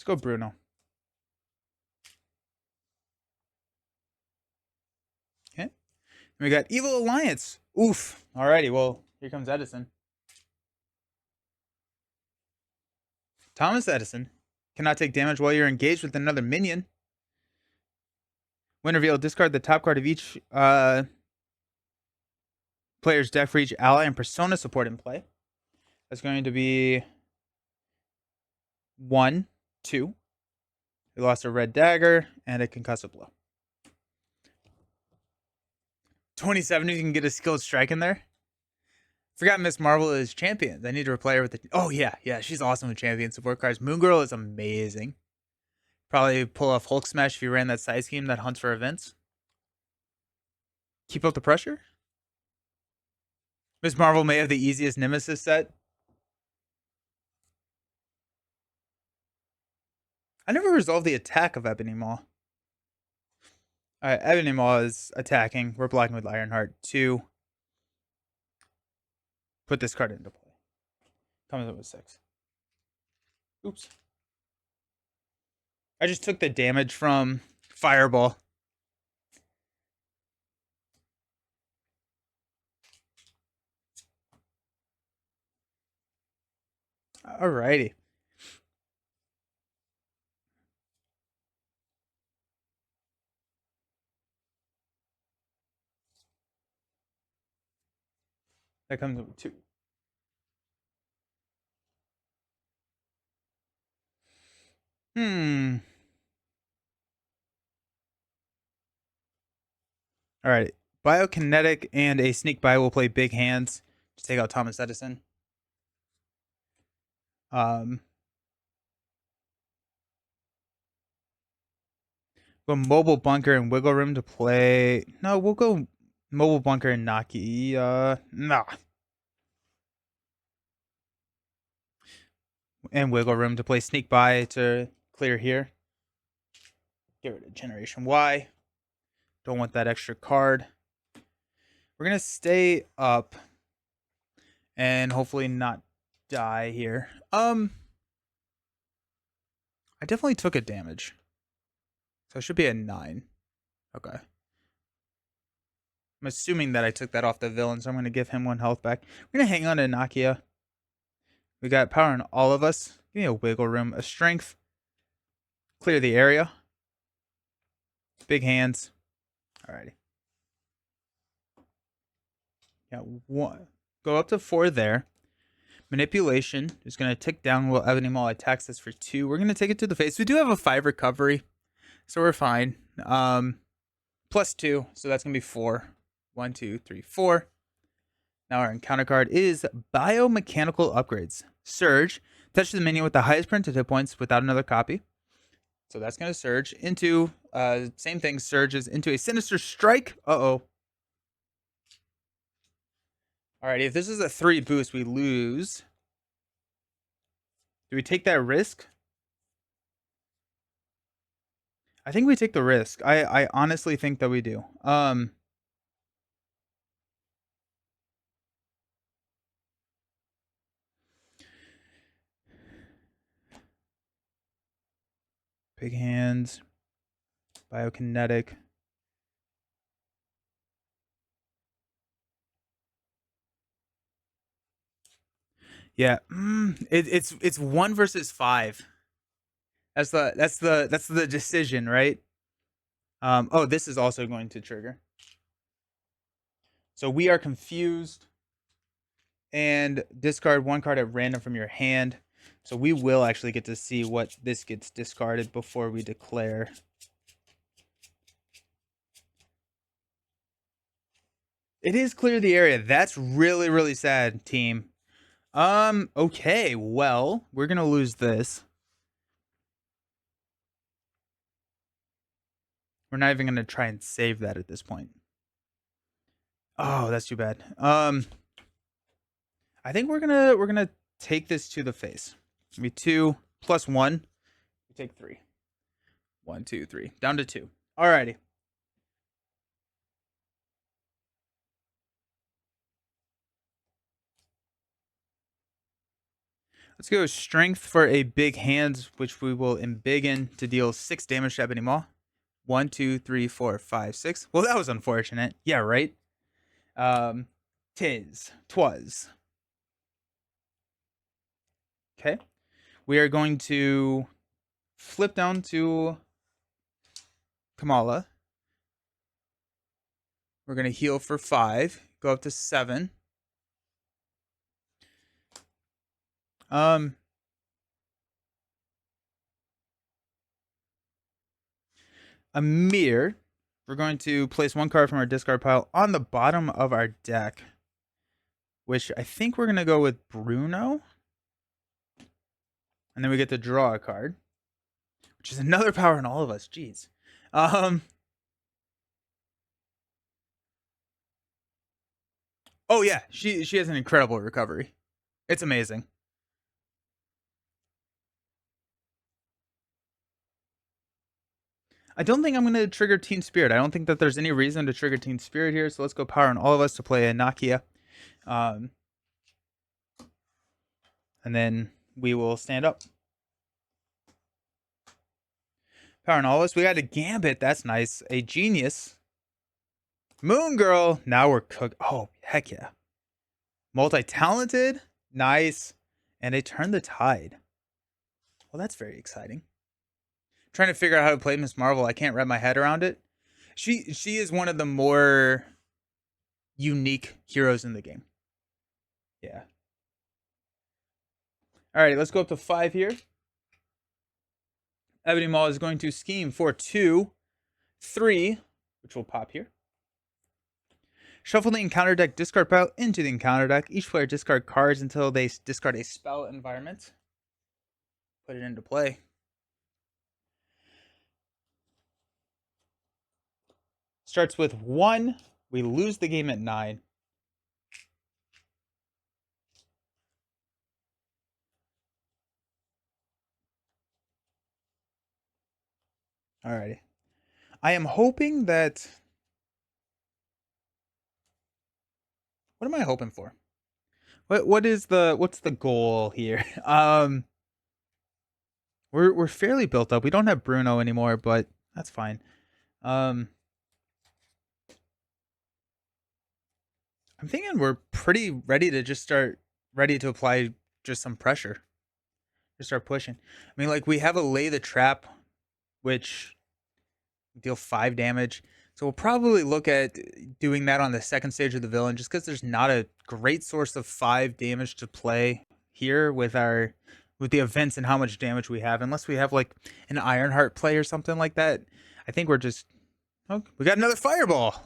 go Bruno. Okay. We got Evil Alliance. Oof. Alrighty, well, here comes Edison. Thomas Edison cannot take damage while you're engaged with another minion. When revealed, discard the top card of each player's deck for each ally and persona support in play. That's going to be 1, 2. We lost a red dagger and a concussive blow. 27, you can get a skilled strike in there. Forgot Miss Marvel is champions. I need to replay her with the. Oh, yeah. She's awesome with champion support cards. Moon Girl is amazing. Probably pull off Hulk Smash if you ran that side scheme that hunts for events. Keep up the pressure. Miss Marvel may have the easiest Nemesis set. I never resolved the attack of Ebony Maw. Alright, Ebony Maw is attacking. We're blocking with Ironheart. 2. Put this card into play. Comes up with 6. Oops. I just took the damage from Fireball. Alrighty. That comes up with 2. Alright. Biokinetic and a Sneak By will play big hands to take out Thomas Edison. Go Mobile Bunker and Wiggle Room to play. No, we'll go Mobile Bunker and Naki. Nah. And Wiggle Room to play Sneak By to clear here. Get rid of Generation Y. Don't want that extra card. We're going to stay up and hopefully not die here. I definitely took a damage. So it should be a 9. Okay. I'm assuming that I took that off the villain, so I'm going to give him 1 health back. We're going to hang on to Nakia. We got power in all of us. Give me a Wiggle Room, a Strength. Clear the area. Big hands. Alrighty. Yeah, 1. Go up to 4 there. Manipulation is going to tick down while Ebony Maw attacks us for 2. We're going to take it to the face. We do have a 5 recovery. So we're fine. +2, so that's gonna be 4. 1, 2, 3, 4. Now our encounter card is Biomechanical Upgrades. Surge. Touch the minion with the highest printed hit points without another copy. So that's going to surge into, same thing, surges into a Sinister Strike. Uh-oh. Alrighty, if this is a 3 boost, we lose. Do we take that risk? I think we take the risk. I honestly think that we do. Big hands. Biokinetic. Yeah, it's 1 versus 5. That's the decision, right? Oh, this is also going to trigger. So we are confused. And discard 1 card at random from your hand. So we will actually get to see what this gets discarded before we declare. It is clear the area. That's really, really sad, team. Okay, well, we're gonna lose this. We're not even gonna try and save that at this point. Oh, that's too bad. I think we're gonna take this to the face. Maybe 2 plus 1. We take 3. 1, 2, 3. Down to 2. Alrighty. Let's go strength for a big hand, which we will embiggen to deal 6 damage to Ebony Maw. 1, 2, 3, 4, 5, 6. Well, that was unfortunate. Yeah, right. Twas. Okay. We are going to flip down to Kamala. We're going to heal for 5. Go up to 7. Amir. We're going to place 1 card from our discard pile on the bottom of our deck, which I think we're going to go with Bruno. And then we get to draw a card, which is another power in all of us. Jeez. Oh yeah, she has an incredible recovery. It's amazing. I don't think I'm going to trigger Teen Spirit. I don't think that there's any reason to trigger Teen Spirit here. So let's go power on all of us to play a Nakia. And then we will stand up. Power on all of us. We got a Gambit. That's nice. A Genius. Moon Girl. Now we're cooked. Oh, heck yeah. Multi-talented. Nice. And a Turn the Tide. Well, that's very exciting. Trying to figure out how to play Miss Marvel. I can't wrap my head around it. She is one of the more unique heroes in the game. Yeah. Alrighty, let's go up to 5 here. Ebony Maw is going to scheme for 2, 3, which will pop here. Shuffle the encounter deck discard pile into the encounter deck. Each player discard cards until they discard a spell environment. Put it into play. Starts with 1. We lose the game at 9. Alrighty. I am hoping that... What am I hoping for? What's the goal here? We're fairly built up. We don't have Bruno anymore, but that's fine. I'm thinking we're pretty ready to just start ready to apply just some pressure. Just start pushing. I mean, like, we have a Lay the Trap, which deal 5 damage. So we'll probably look at doing that on the second stage of the villain, just because there's not a great source of 5 damage to play here with the events and how much damage we have, unless we have like an Ironheart play or something like that. I think we're just... Oh, we got another fireball.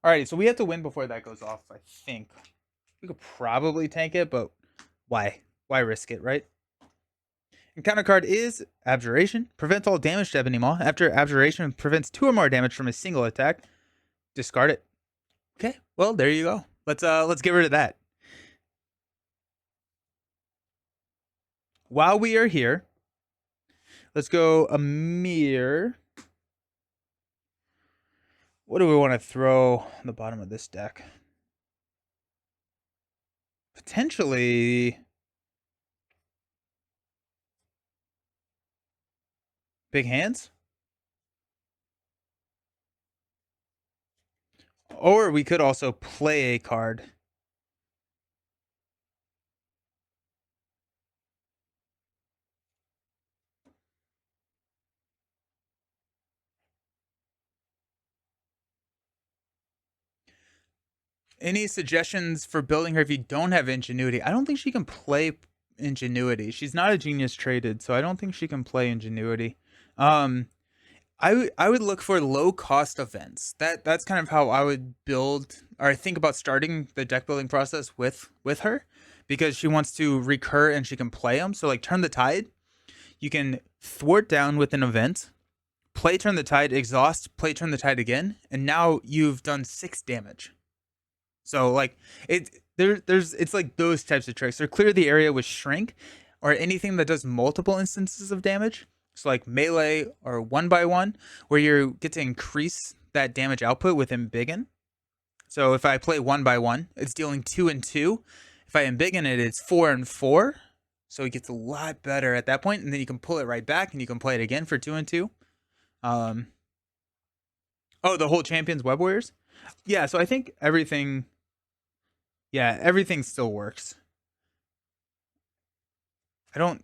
Alrighty, so we have to win before that goes off, I think. We could probably tank it, but why? Why risk it, right? Encounter card is Abjuration. Prevents all damage to Ebony Maw. After Abjuration, prevents 2 or more damage from a single attack. Discard it. Okay, well, there you go. Let's get rid of that. While we are here, let's go Amir. What do we want to throw on the bottom of this deck? Potentially big hands? Or we could also play a card. Any suggestions for building her if you don't have Ingenuity? I don't think she can play Ingenuity. She's not a genius traded, so I don't think she can play Ingenuity. I would look for low cost events. That's kind of how I would build, or I think about starting the deck building process with her, because she wants to recur and she can play them. So like Turn the Tide, you can thwart down with an event, play Turn the Tide, exhaust, play Turn the Tide again, and now you've done 6 damage. So like it's like those types of tricks. Or clear the area with Shrink, or anything that does multiple instances of damage. So like melee or 1x1, where you get to increase that damage output with Embiggen. So if I play 1x1, it's dealing 2 and 2. If I Embiggen it, it's 4 and 4. So it gets a lot better at that point, and then you can pull it right back and you can play it again for 2 and 2. Oh, the whole Champions Web Warriors? Yeah, so I think everything still works. I don't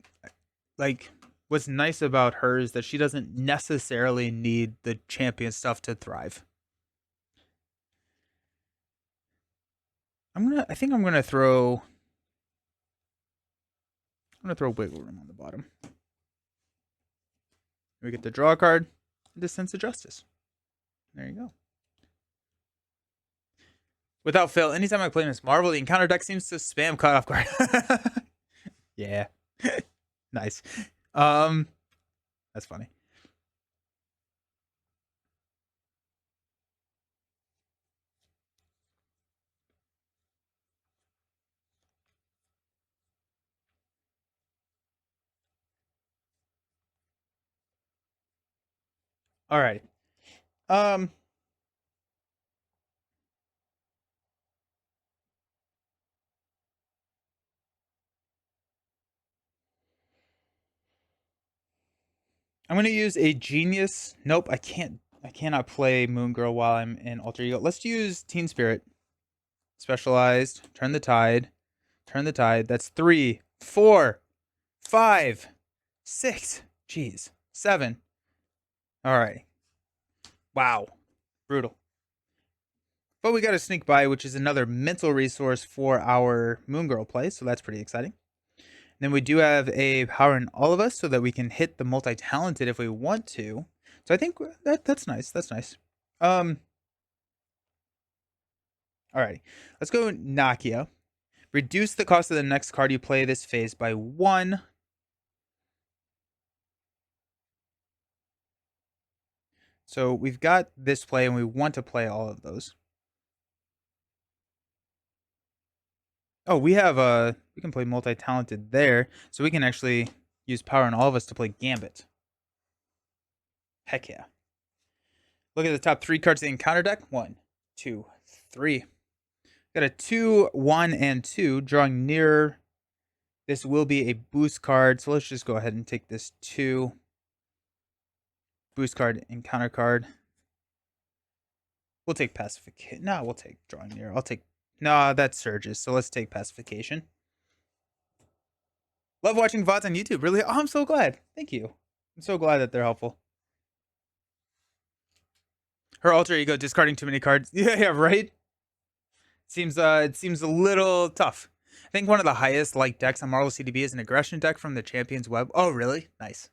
like what's nice about her is that she doesn't necessarily need the champion stuff to thrive. I think I'm gonna throw Wiggle Room on the bottom. We get the draw card, and the Sense of Justice. There you go. Without fail, anytime I play Miss Marvel, the encounter deck seems to spam cutoff card. Yeah. Nice. That's funny. All right. I'm gonna use a Genius. Nope, I cannot play Moon Girl while I'm in Alter Ego. Let's use Teen Spirit. Specialized. Turn the Tide. Turn the Tide. That's 3, 4, 5, 6. Jeez. 7. All right. Wow. Brutal. But we got a Sneak By, which is another mental resource for our Moon Girl play, so that's pretty exciting. And then we do have a Power in All of Us, so that we can hit the multi-talented if we want to. So I think that's nice. That's nice. Alrighty. Let's go Nakia. Reduce the cost of the next card you play this phase by 1. So we've got this play, and we want to play all of those. Oh, we have we can play multi-talented there, so we can actually use Power in All of Us to play Gambit. Heck yeah. Look at the top 3 cards of the encounter deck. 1, 2, 3. Got a 2, 1, and 2. Drawing nearer. This will be a boost card, so let's just go ahead and take this 2. Boost card, encounter card. We'll take Pacification. No, we'll take Drawing Near. I'll take... No, that's Surges, so let's take Pacification. Love watching VODs on YouTube. Really? Oh, I'm so glad. Thank you. I'm so glad that they're helpful. Her Alter Ego discarding too many cards. Yeah, right? It seems a little tough. I think one of the highest like decks on Marvel CDB is an aggression deck from the Champions Web. Oh, really? Nice.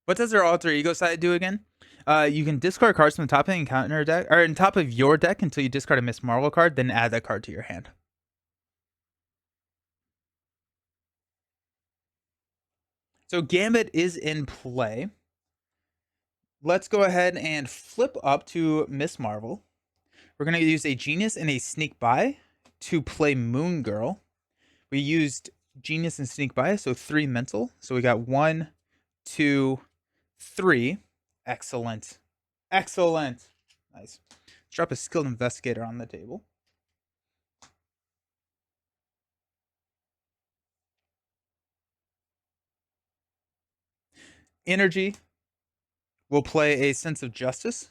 What does her alter ego side do again? You can discard cards from the top of the encounter deck, or in top of your deck until you discard a Miss Marvel card, then add that card to your hand. So Gambit is in play. Let's go ahead and flip up to Miss Marvel. We're going to use a Genius and a Sneak By to play Moon Girl. We used Genius and Sneak By, so 3 mental. So we got 1, 2, 3. Excellent. Excellent. Nice. Let's drop a Skilled Investigator on the table. Energy. We'll play a Sense of Justice.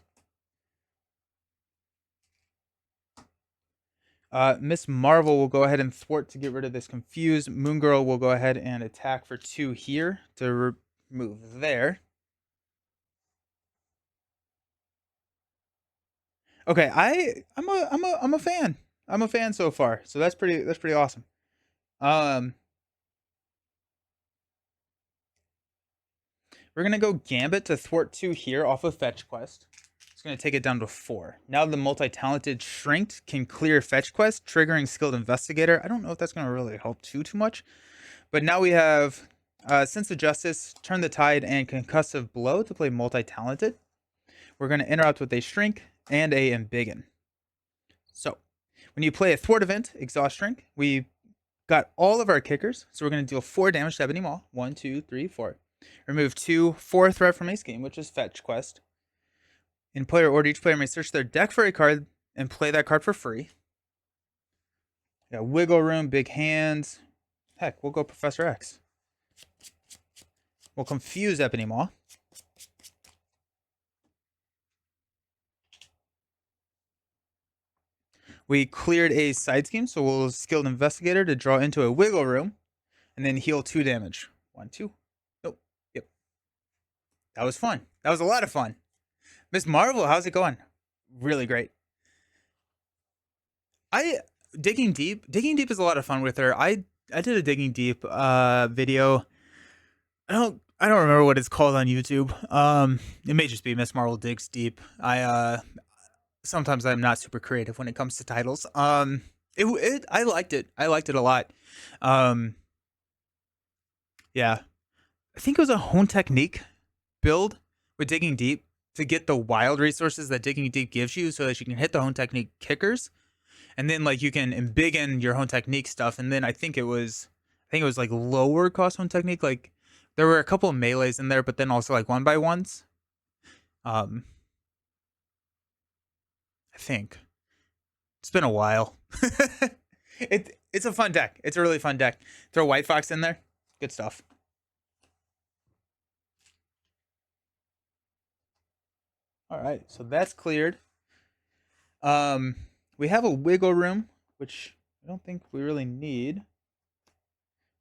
Miss Marvel will go ahead and thwart to get rid of this Confuse. Moon Girl will go ahead and attack for 2 here to remove there. Okay, I'm a fan. I'm a fan so far. So that's pretty awesome. We're gonna go Gambit to thwart 2 here off of Fetch Quest. It's gonna take it down to 4. Now the multi-talented Shrinked can clear Fetch Quest, triggering Skilled Investigator. I don't know if that's gonna really help too much. But now we have Sense of Justice, Turn the Tide, and Concussive Blow to play multi-talented. We're gonna interrupt with a Shrink and a Embiggen. So when you play a thwart event, exhaust Shrink, we got all of our kickers. So we're gonna deal 4 damage to Ebony Maw. 1, 2, 3, 4. Remove 2 4 threat from Ace Game, which is Fetch Quest. In player order, each player may search their deck for a card and play that card for free. We got Wiggle Room, Big Hands. Heck, we'll go Professor X. We'll confuse Ebony Maw. We cleared a side scheme, so we'll Skilled Investigator to draw into a Wiggle Room and then heal 2 damage. 1, 2. Nope. Yep. That was fun. That was a lot of fun. Miss Marvel, how's it going? Really great. Digging deep is a lot of fun with her. I did a Digging Deep video. I don't remember what it's called on YouTube. It may just be Miss Marvel Digs Deep. Sometimes I'm not super creative when it comes to titles. I liked it. I liked it a lot. Yeah. I think it was a Hone Technique build with Digging Deep to get the wild resources that Digging Deep gives you so that you can hit the Hone Technique kickers. And then like you can embiggen your Hone Technique stuff. And then I think it was like lower cost Hone Technique. Like there were a couple of melees in there, but then also like 1x1s. I think. It's been a while. It's a fun deck. It's a really fun deck. Throw White Fox in there. Good stuff. All right, so that's cleared. We have a Wiggle Room, which I don't think we really need.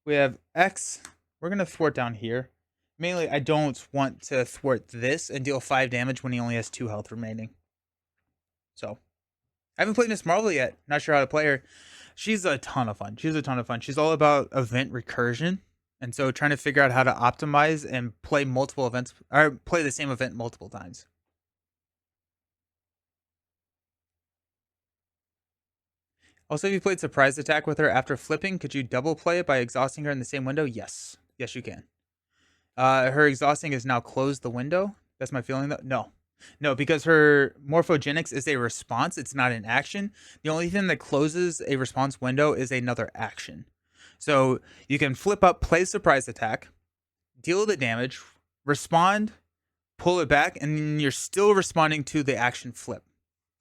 We have X. We're gonna thwart down here. Mainly, I don't want to thwart this and deal 5 damage when he only has 2 health remaining. So, I haven't played Miss Marvel yet. Not sure how to play her. She's a ton of fun. She's all about event recursion. And so trying to figure out how to optimize and play multiple events, or play the same event multiple times. Also, if you played Surprise Attack with her after flipping, could you double play it by exhausting her in the same window? Yes. Yes, you can. Her exhausting has now closed the window. That's my feeling, though. No, because her Morphogenics is a response. It's not an action. The only thing that closes a response window is another action. So you can flip up, play Surprise Attack, deal the damage, respond, pull it back, and you're still responding to the action flip.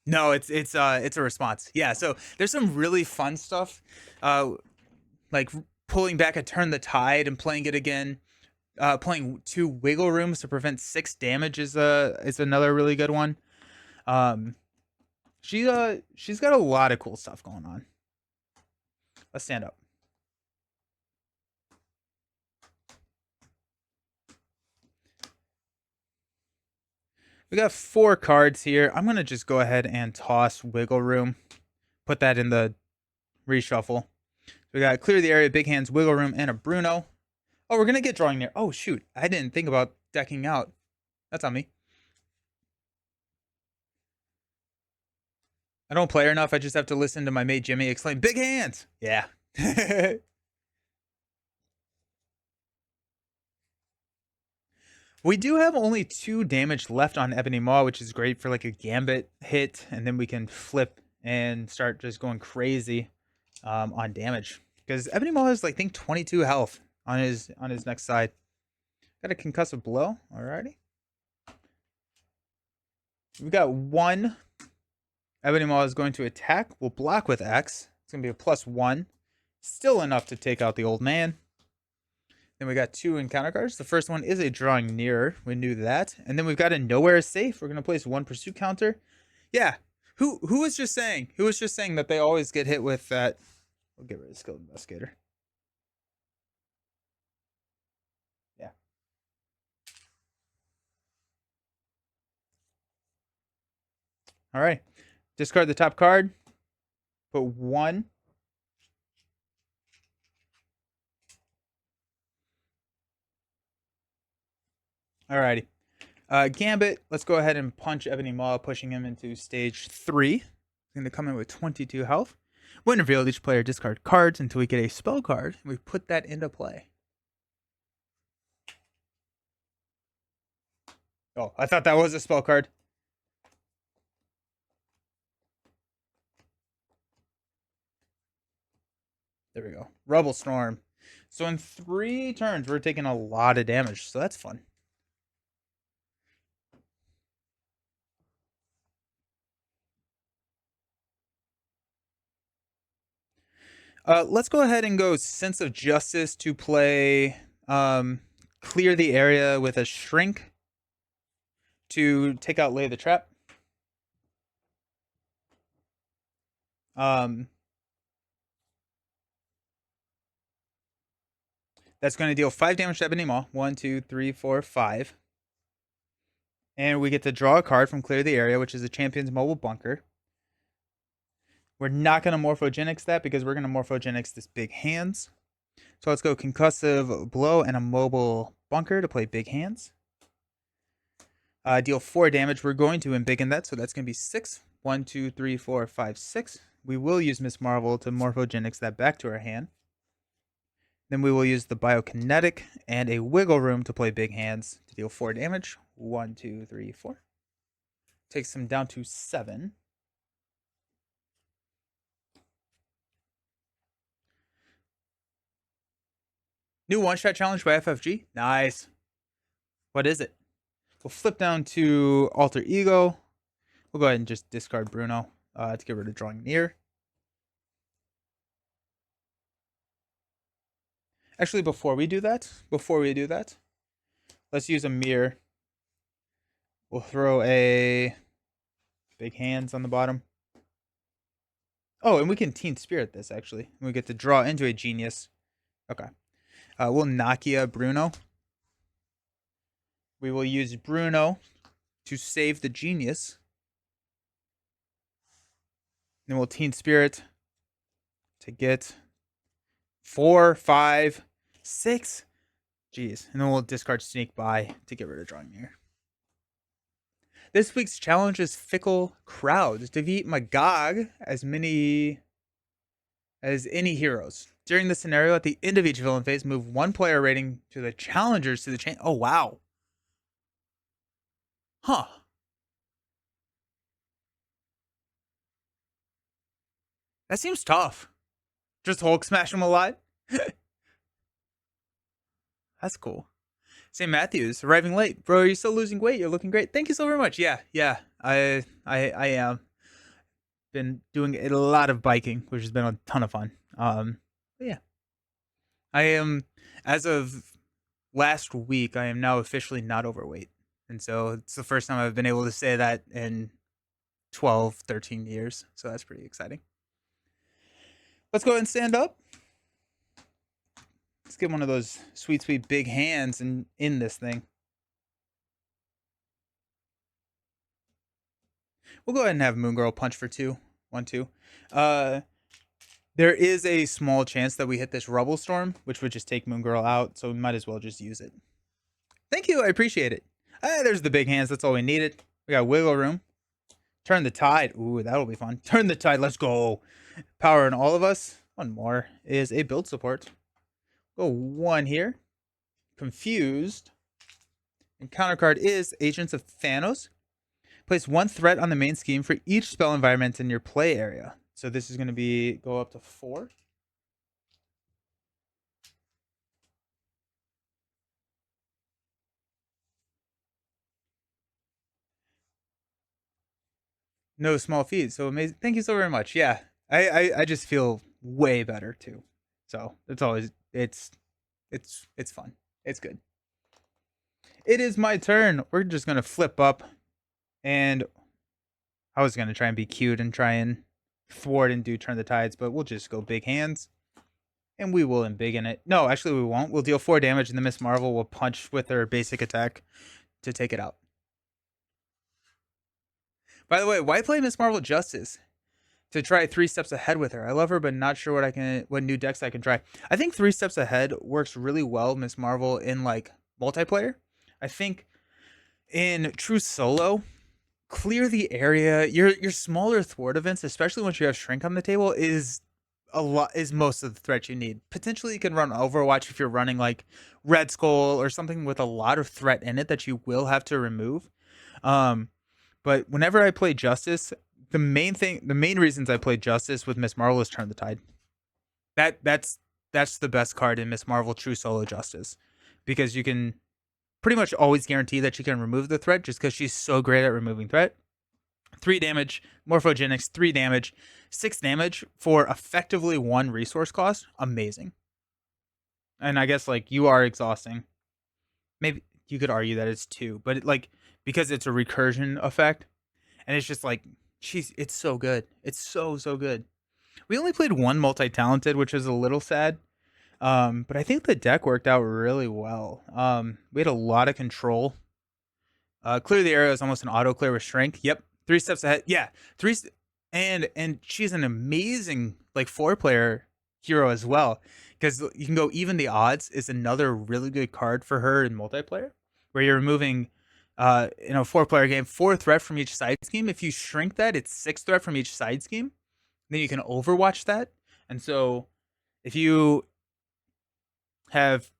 No, it's a response. Yeah, so there's some really fun stuff, like pulling back a Turn the Tide and playing it again. Playing 2 Wiggle Rooms to prevent 6 damage is another really good one. She's got a lot of cool stuff going on. Let's stand up. We got 4 cards here. I'm gonna just go ahead and toss Wiggle Room. Put that in the reshuffle. We got Clear the Area, Big Hands, Wiggle Room, and a Bruno. Oh, we're gonna get Drawing Near. Oh shoot, I didn't think about decking out. That's on me. I don't play her enough. I just have to listen to my mate Jimmy exclaim, "Big hands!" Yeah. We do have only 2 damage left on Ebony Maw, which is great for like a gambit hit, and then we can flip and start just going crazy on damage. Because Ebony Maw has, like, I think 22 health on his next side. Got a concussive blow. Alrighty. We got 1. Ebony Maw is going to attack. We'll block with X. It's going to be a +1. Still enough to take out the old man. Then we got 2 encounter cards. The first one is a drawing nearer. We knew that. And then we've got a nowhere is safe. We're going to place 1 pursuit counter. Yeah. Who was just saying? Who was just saying that they always get hit with that? We'll get rid of skilled investigator. Yeah. All right. Discard the top card. Put 1. Alrighty. Gambit, let's go ahead and punch Ebony Maw, pushing him into stage 3. He's going to come in with 22 health. When revealed, each player discard cards until we get a spell card. We put that into play. Oh, I thought that was a spell card. There we go. Rubble Storm. So in 3 turns, we're taking a lot of damage. So that's fun. Let's go ahead and go Sense of Justice to play Clear the Area with a Shrink to take out Lay the Trap. That's going to deal 5 damage to Ebony Maw. 1, 2, 3, 4, 5. And we get to draw a card from Clear the Area, which is a Champion's Mobile Bunker. We're not going to Morphogenics that because we're going to Morphogenics this Big Hands. So let's go Concussive Blow and a Mobile Bunker to play Big Hands. Deal 4 damage. We're going to embiggen that, so that's going to be 6. 1, 2, 3, 4, 5, 6. We will use Miss Marvel to Morphogenics that back to our hand. Then we will use the Biokinetic and a Wiggle Room to play Big Hands to deal 4 damage. 1, 2, 3, 4. Takes them down to 7. New one-shot challenge by FFG. Nice. What is it? We'll flip down to Alter Ego. We'll go ahead and just discard Bruno to get rid of Drawing Near. Actually, before we do that, let's use a mirror. We'll throw a Big Hands on the bottom. Oh, and we can Teen Spirit this, actually. We get to draw into a Genius. Okay. We'll Nakia Bruno. We will use Bruno to save the Genius. Then we'll Teen Spirit to get 4, 5, 6. Jeez. And then we'll discard Sneak By to get rid of Drawing Near. This week's challenge is Fickle Crowds. Defeat Magog as any heroes. During the scenario, at the end of each villain phase, move 1 player rating to the challengers to the chain. Oh, wow. Huh. That seems tough. Just Hulk smash him a lot? That's cool. St. Matthews, arriving late. Bro, are you still losing weight? You're looking great. Thank you so very much. Yeah. I am. Been doing a lot of biking, which has been a ton of fun. Yeah. I am, as of last week, I am now officially not overweight. And so it's the first time I've been able to say that in 12, 13 years. So that's pretty exciting. Let's go ahead and stand up. Let's get one of those sweet, sweet Big Hands in this thing. We'll go ahead and have Moon Girl punch for 2. 1, 2. There is a small chance that we hit this Rubble Storm, which would just take Moon Girl out, so we might as well just use it. Thank you. I appreciate it. There's the big hands. That's all we needed. We got wiggle room. Turn the tide. Ooh, that'll be fun. Turn the tide. Let's go. Power in all of us. One more is a build support. Go one here. Confused. And counter card is Agents of Thanos. Place one threat on the main scheme for each spell environment in your play area. So this is going to be go up to 4. No small feat. So amazing. Thank you so very much. Yeah. I just feel way better too. So it's always it's fun. It's good. It is my turn. We're just gonna flip up, and I was gonna try and be cute and try and thwart and do turn the tides, but we'll just go big hands. And we will embiggen it. No, actually we won't. We'll deal 4 damage and then Miss Marvel will punch with her basic attack to take it out. By the way, why play Miss Marvel Justice? To try 3 steps ahead with her. I love her, but not sure what new decks I can try. I think 3 steps ahead works really well, Miss Marvel, in like multiplayer. I think in true solo, clear the area. Your smaller thwart events, especially once you have shrink on the table, is most of the threat you need. Potentially you can run Overwatch if you're running like Red Skull or something with a lot of threat in it that you will have to remove. But whenever I play Justice, the main reasons I play Justice with Miss Marvel is Turn the Tide. That's the best card in Miss Marvel True Solo Justice, because you can pretty much always guarantee that she can remove the threat just because she's so great at removing threat. 3 damage, Morphogenics, 3 damage, 6 damage for effectively 1 resource cost. Amazing. And I guess like you are exhausting. Maybe you could argue that it's 2, but because it's a recursion effect, and it's just like it's so good. It's so good. We only played 1 multi-talented, which is a little sad. But I think the deck worked out really well. We had a lot of control. Clear the area is almost an auto clear with shrink. Yep. 3 steps ahead. Yeah. And she's an amazing like 4-player hero as well, because you can go even the odds is another really good card for her in multiplayer, where you're removing in a 4-player game 4 threat from each side scheme. If you shrink that, it's 6 threat from each side scheme. Then you can Overwatch that. And so if you have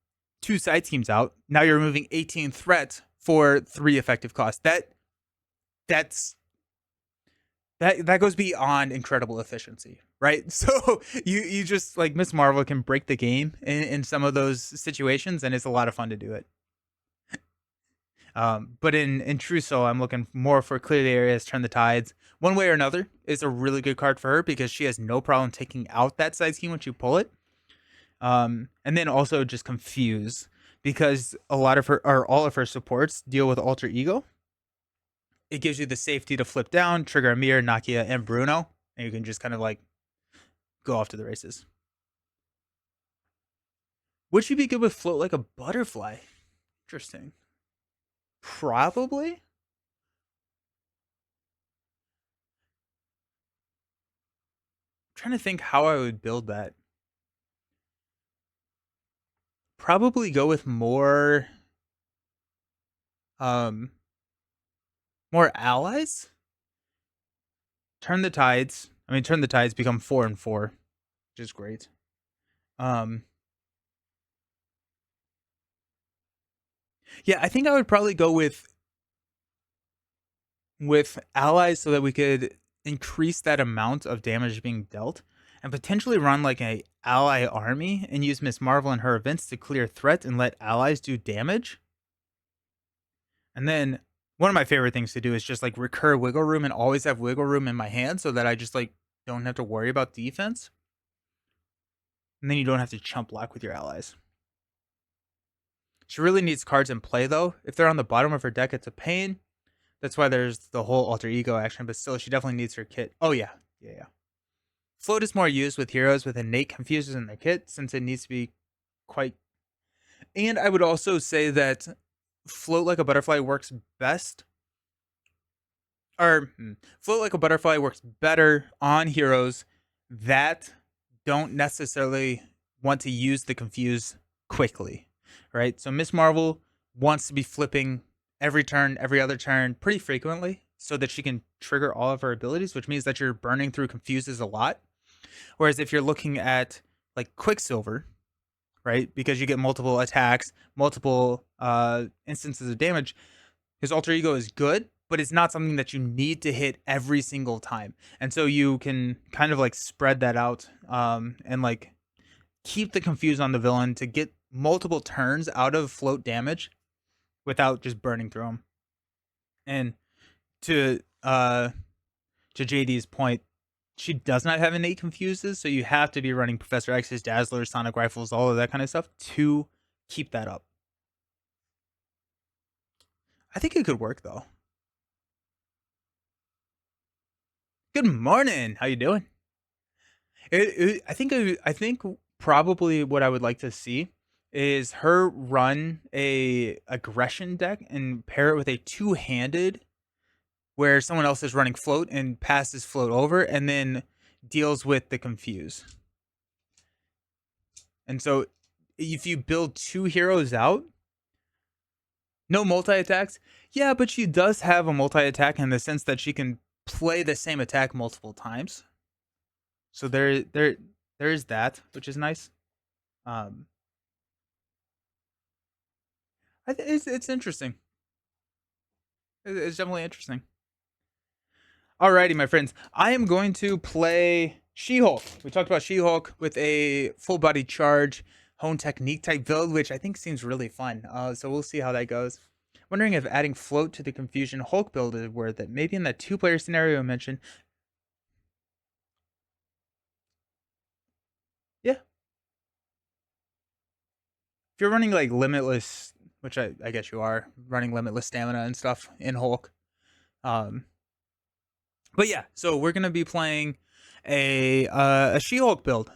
2 side schemes out, now you're removing 18 threats for 3 effective costs. That goes beyond incredible efficiency, right? So you just like Miss Marvel can break the game in some of those situations, and it's a lot of fun to do it. But in True Soul, I'm looking more for Clear the Areas, Turn the Tides. One way or another is a really good card for her, because she has no problem taking out that side scheme once you pull it. And then also just Confuse, because a lot of her or all of her supports deal with Alter Ego. It gives you the safety to flip down, trigger Amir, Nakia, and Bruno, and you can just kind of like go off to the races. Would she be good with Float Like a Butterfly? Interesting. Probably. I'm trying to think how I would build that. Probably go with more allies. Turn the tides. Turn the tides become 4 and 4, which is great. Yeah, I think I would probably go with allies so that we could increase that amount of damage being dealt, and potentially run like a ally army and use Miss Marvel and her events to clear threat and let allies do damage. And then one of my favorite things to do is just like recur wiggle room and always have wiggle room in my hand, so that I just like don't have to worry about defense. And then you don't have to chump block with your allies. She really needs cards in play though. If they're on the bottom of her deck, it's a pain. That's why there's the whole alter ego action, but still she definitely needs her kit. Oh yeah. Float is more used with heroes with innate confuses in their kit, since it needs to be quite. And I would also say that Float Like a Butterfly works best. Float Like a Butterfly works better on heroes that don't necessarily want to use the confuse quickly, right? So Miss Marvel wants to be flipping every turn, every other turn pretty frequently so that she can trigger all of her abilities, which means that you're burning through confuses a lot. Whereas if you're looking at like Quicksilver, right, because you get multiple attacks, multiple instances of damage, his alter ego is good, but it's not something that you need to hit every single time. And so you can kind of like spread that out and like keep the confuse on the villain to get multiple turns out of float damage without just burning through them. And to JD's point, she does not have innate confuses, so you have to be running Professor X's, Dazzlers, Sonic Rifles, all of that kind of stuff to keep that up. I think it could work though. Good morning. How you doing? I think probably what I would like to see is her run a aggression deck and pair it with a two-handed where someone else is running float and passes float over and then deals with the confuse. And so if you build two heroes out, no multi-attacks. Yeah, but she does have a multi-attack in the sense that she can play the same attack multiple times. So there is that, which is nice. It's interesting. It's definitely interesting. Alrighty, my friends. I am going to play She-Hulk. We talked about She-Hulk with a full body charge, hone technique type build, which I think seems really fun. So we'll see how that goes. Wondering if adding float to the Confusion Hulk build is worth it. Maybe in that two-player scenario I mentioned. Yeah. If you're running like limitless, which I guess you are, running limitless stamina and stuff in Hulk. But yeah, so we're gonna be playing a She-Hulk build.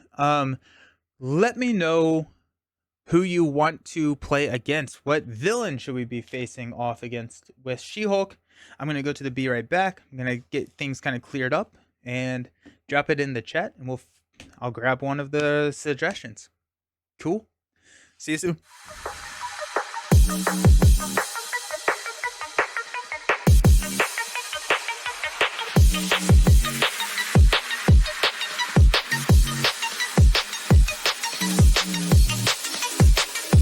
Let me know who you want to play against. What villain should we be facing off against with She-Hulk? I'm gonna go to the B right back. I'm gonna get things kind of cleared up and drop it in the chat, and I'll grab one of the suggestions. Cool. See you soon.